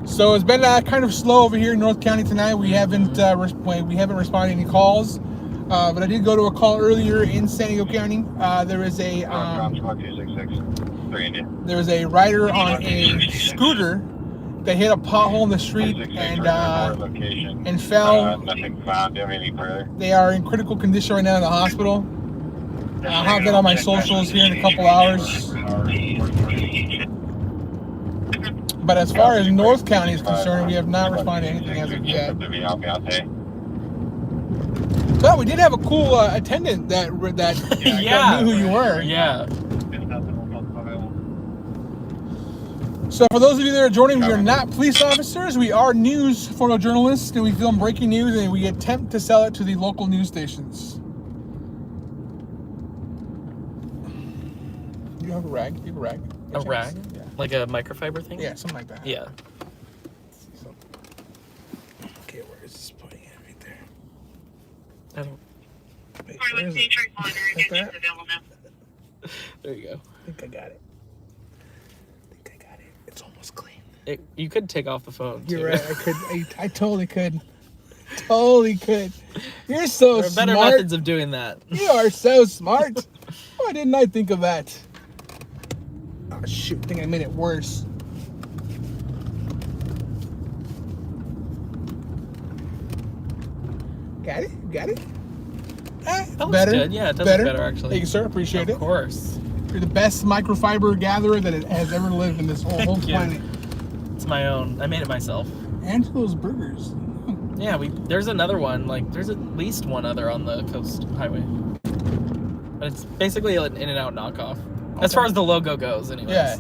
So it's been kind of slow over here in North County tonight. We haven't responded to any calls, but I did go to a call earlier in San Diego County. There is a rider on a scooter that hit a pothole in the street and fell. Nothing found. Do you have any further? They are in critical condition right now in the hospital. I'll have that on my socials here in a couple hours. But as far as North County is concerned, we have not responded to anything as of yet. But we did have a cool attendant that Yeah. knew who you were. Yeah. So for those of you that are joining, we are not police officers. We are news photojournalists, and we film breaking news, and we attempt to sell it to the local news stations. You have a rag? You have a rag? A rag? Yeah. Like a microfiber thing? Yeah, something like that. Yeah. Okay, where is this putting it? Right there. I don't. Wait, where is it? Like that? There you go. I think I got it. It's almost clean. You could take off the phone. Too. You're right. I could. I totally could. Totally could. You're so There are smart. better methods of doing that. You are so smart. Why didn't I think of that? Oh shoot! I think I made it worse. Got it? Got it? That looks Better? good. Yeah, it does look better actually. Thank you, sir. Appreciate it. Of course. You're the best microfiber gatherer that has ever lived in this whole Thank you. planet. It's my own. I made it myself. Angelo's Burgers. Yeah, there's another one. Like, there's at least one other on the Coast Highway. But it's basically an In-N-Out knockoff. As far as the logo goes, anyways. Yeah.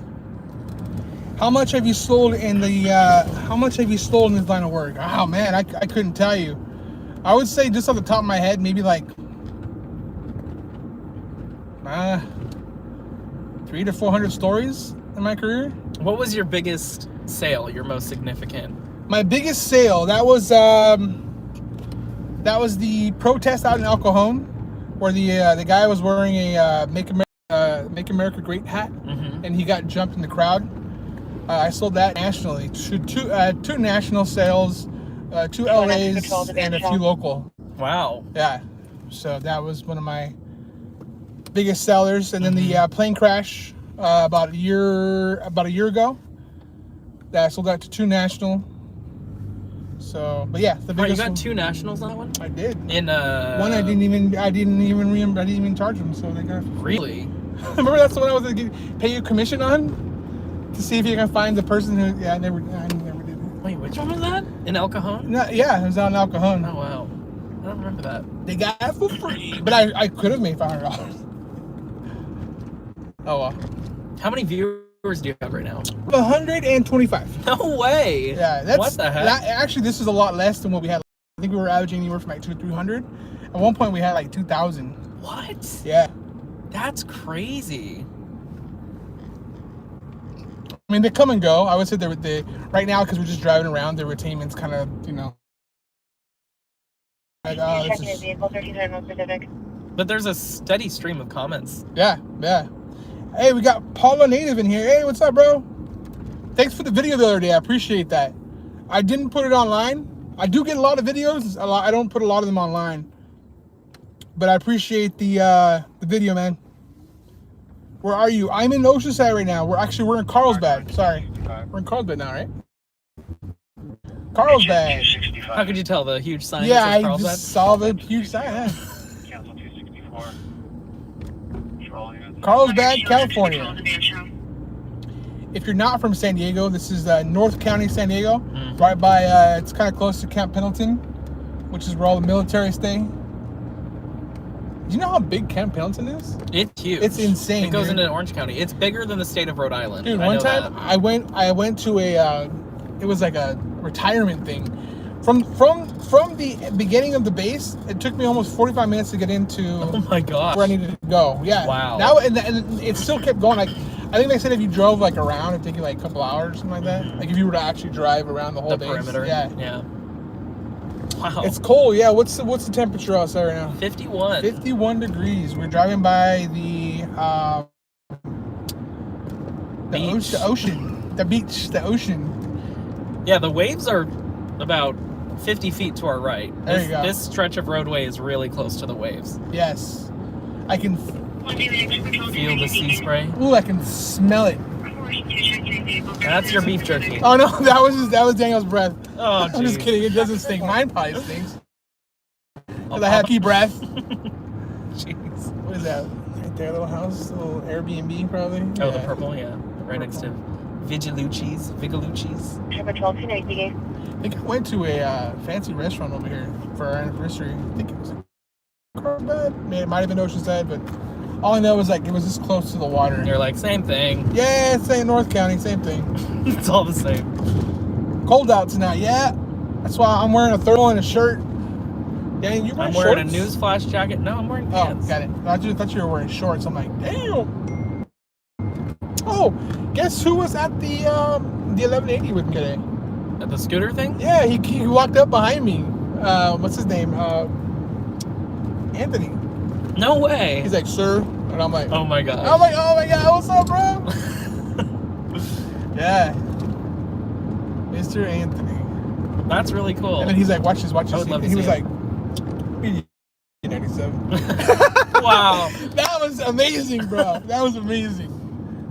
How much have you sold in the? How much have you sold in this line of work? Oh man, I couldn't tell you. I would say just off the top of my head, maybe like 300 to 400 stories in my career. What was your biggest sale? Your most significant? My biggest sale, that was the protest out in El Cajon, where the guy was wearing a Make America Great hat, and he got jumped in the crowd. I sold that nationally, two national sales, 2 LAs, and a few local. Wow. Yeah, so that was one of my biggest sellers. And then the plane crash about a year ago, that I sold that to 2 national. So, but yeah, the biggest. You got one. 2 nationals on that one? I did. In one I didn't even charge them, so they got. Really? Remember that's the one I was gonna pay you commission on to see if you can find the person who. Yeah, I never did it. Wait, which one was that? In El Cajon? No, yeah, it was out in El Cajon. Oh wow, I don't remember that. They got it for free, but I could have made $500. Oh well. How many viewers do you have right now? 125. No way. Yeah, that's what the heck? Actually, this is a lot less than what we had. I think we were averaging anywhere from like 200 to 300. At one point, we had like 2,000. What? Yeah. That's crazy. I mean, they come and go. I would say they right now, because we're just driving around, the retainment's kind of, like, oh, this is... vehicle 39 Pacific. But there's a steady stream of comments. Yeah. Hey, we got Paula Native in here. Hey, what's up, bro? Thanks for the video the other day. I appreciate that. I didn't put it online. I do get a lot of videos. I don't put a lot of them online. But I appreciate the video, man. Where are you? I'm in Oceanside right now. We're in Carlsbad. Sorry. We're in Carlsbad now, right? Carlsbad. How could you tell the huge sign? Yeah, that says I Carlsbad? just saw the huge sign. Yeah. Cancel 264. Control units. Carlsbad, California. If you're not from San Diego, this is North County, San Diego. Right by, it's kind of close to Camp Pendleton, which is where all the military stay. Do you know how big Camp Pendleton is? It's huge. It's insane. It goes dude. into Orange County. It's bigger than the state of Rhode Island. Dude, I one know time that. I went to a, it was like a retirement thing. From the beginning of the base, it took me almost 45 minutes to get into Oh my gosh. where I needed to go. Yeah. Wow. Now and it still kept going. Like I think they said if you drove like around, it'd take you like a couple hours or something like that. Like if you were to actually drive around the whole The base. perimeter. Yeah. Wow. It's cold. Yeah. What's the temperature outside right now? 51. 51 degrees. We're driving by the Beach. ocean. The beach. The ocean. Yeah, the waves are about 50 feet to our right. There you go. This stretch of roadway is really close to the waves. Yes. I can Feel the sea spray. ooh, I can smell it. That's your beef jerky. Oh no, that was Daniel's breath. Oh, I'm just geez. kidding. It doesn't stink. Mine probably stinks. Oh, Because I have key breath. Jeez. What is that? Right there, little house, little Airbnb probably. Oh, the purple, yeah. Right next to Vigilucci's. Number 12 tonight, I think I went to a fancy restaurant over here for our anniversary. I think it was Carlsbad. It might have been Oceanside, but all I know was like it was this close to the water. And you're like, same thing. Yeah, it's saying North County, same thing. It's all the same. Cold out tonight, yeah. That's why I'm wearing a thermal and a shirt. Yeah, you I'm wearing wearing shorts? a newsflash jacket. No, I'm wearing Oh, pants. got it. I thought you were wearing shorts. I'm like, damn. Oh, guess who was at the 1180 with me today? At the scooter thing? Yeah, he walked up behind me. What's his name? Anthony. No way. He's like, sir, and I'm like, Oh my god. I'm like, oh my god, what's up, bro? Yeah, Mr. Anthony. That's really cool. And then he's like, watch this. I would love And to he was see like, 97. Wow. That was amazing, bro. That was amazing.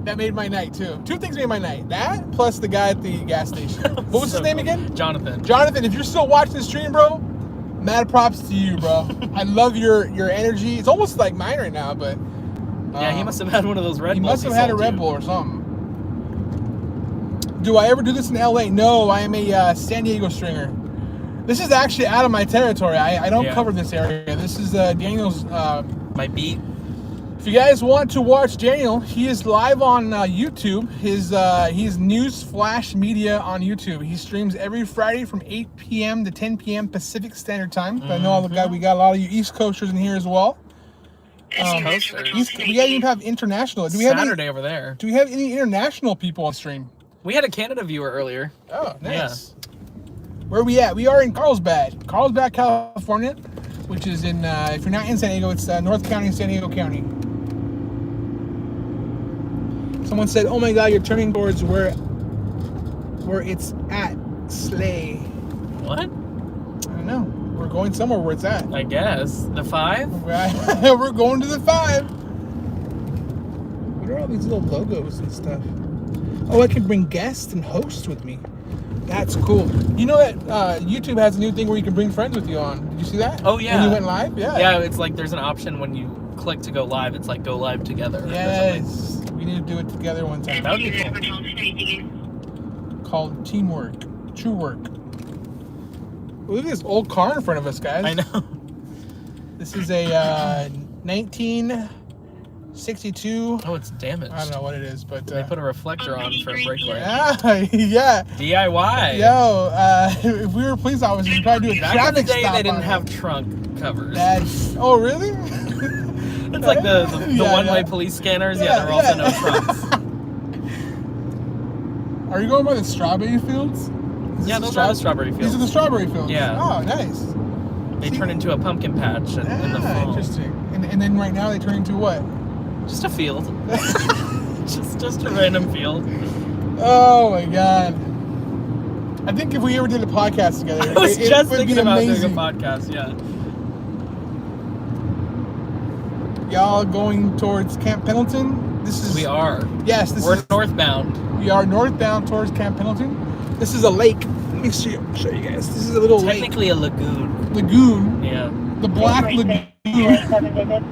That made my night too. 2 things made my night. That plus the guy at the gas station. What was So his name cool. again? Jonathan. Jonathan, if you're still watching the stream, bro, mad props to you, bro. I love your energy. It's almost like mine right now, but Yeah, he must have had one of those Red he Bulls. must have had a sold Red you. Bull or something. Do I ever do this in LA? No, I am a San Diego stringer. This is actually out of my territory. I don't Yeah. cover this area. This is Daniel's. My beat. If you guys want to watch Daniel, he is live on YouTube. He's News Flash Media on YouTube. He streams every Friday from 8 p.m. to 10 p.m. Pacific Standard Time. I know we got a lot of you East Coasters in here as well. East Coasters. We gotta even have international. Do we have Saturday over there. Do we have any international people on stream? We had a Canada viewer earlier. Oh, nice. Where are we at? We are in Carlsbad, California, which is in, if you're not in San Diego, it's North County, San Diego County. Someone said, oh my God, you're turning towards where it's at, Slay. What? I don't know. We're going somewhere where it's at. I guess. The 5? We're going to the 5. What are all these little logos and stuff? Oh, I can bring guests and hosts with me. That's cool. You know that YouTube has a new thing where you can bring friends with you on. Did you see that? Oh, yeah. When you went live? Yeah. Yeah, it's like there's an option when you click to go live. It's like go live together. or something. Yes. We need to do it together one time. That would be cool. Called Teamwork. True Work. Look at this old car in front of us, guys. I know. This is a 1962. Oh, it's damaged. I don't know what it is, but They put a reflector on for a brake light. yeah. DIY. Yo, if we were police officers, we'd probably do a Back in the traffic day, stop they didn't on have it. trunk covers. Oh, really? It's like the Yeah, one-way yeah. police scanners. Yeah, there are also no trunks. Are you going by the strawberry fields? Is Yeah, this those are the strawberry These are fields. the strawberry fields. Yeah. Oh, nice. They turn into a pumpkin patch in the fall. Interesting. And then right now they turn into what? Just a field. just a random field. Oh my God. I think if we ever did a podcast together, I was it just would thinking be about amazing. doing a podcast. Yeah. Y'all going towards Camp Pendleton? This is. We are. Yes, this We're is. northbound. We are northbound towards Camp Pendleton. This is a lake. Let me show you guys. This is a little lake. Technically a lagoon. Lagoon. Yeah. The Black Lagoon. 7 David.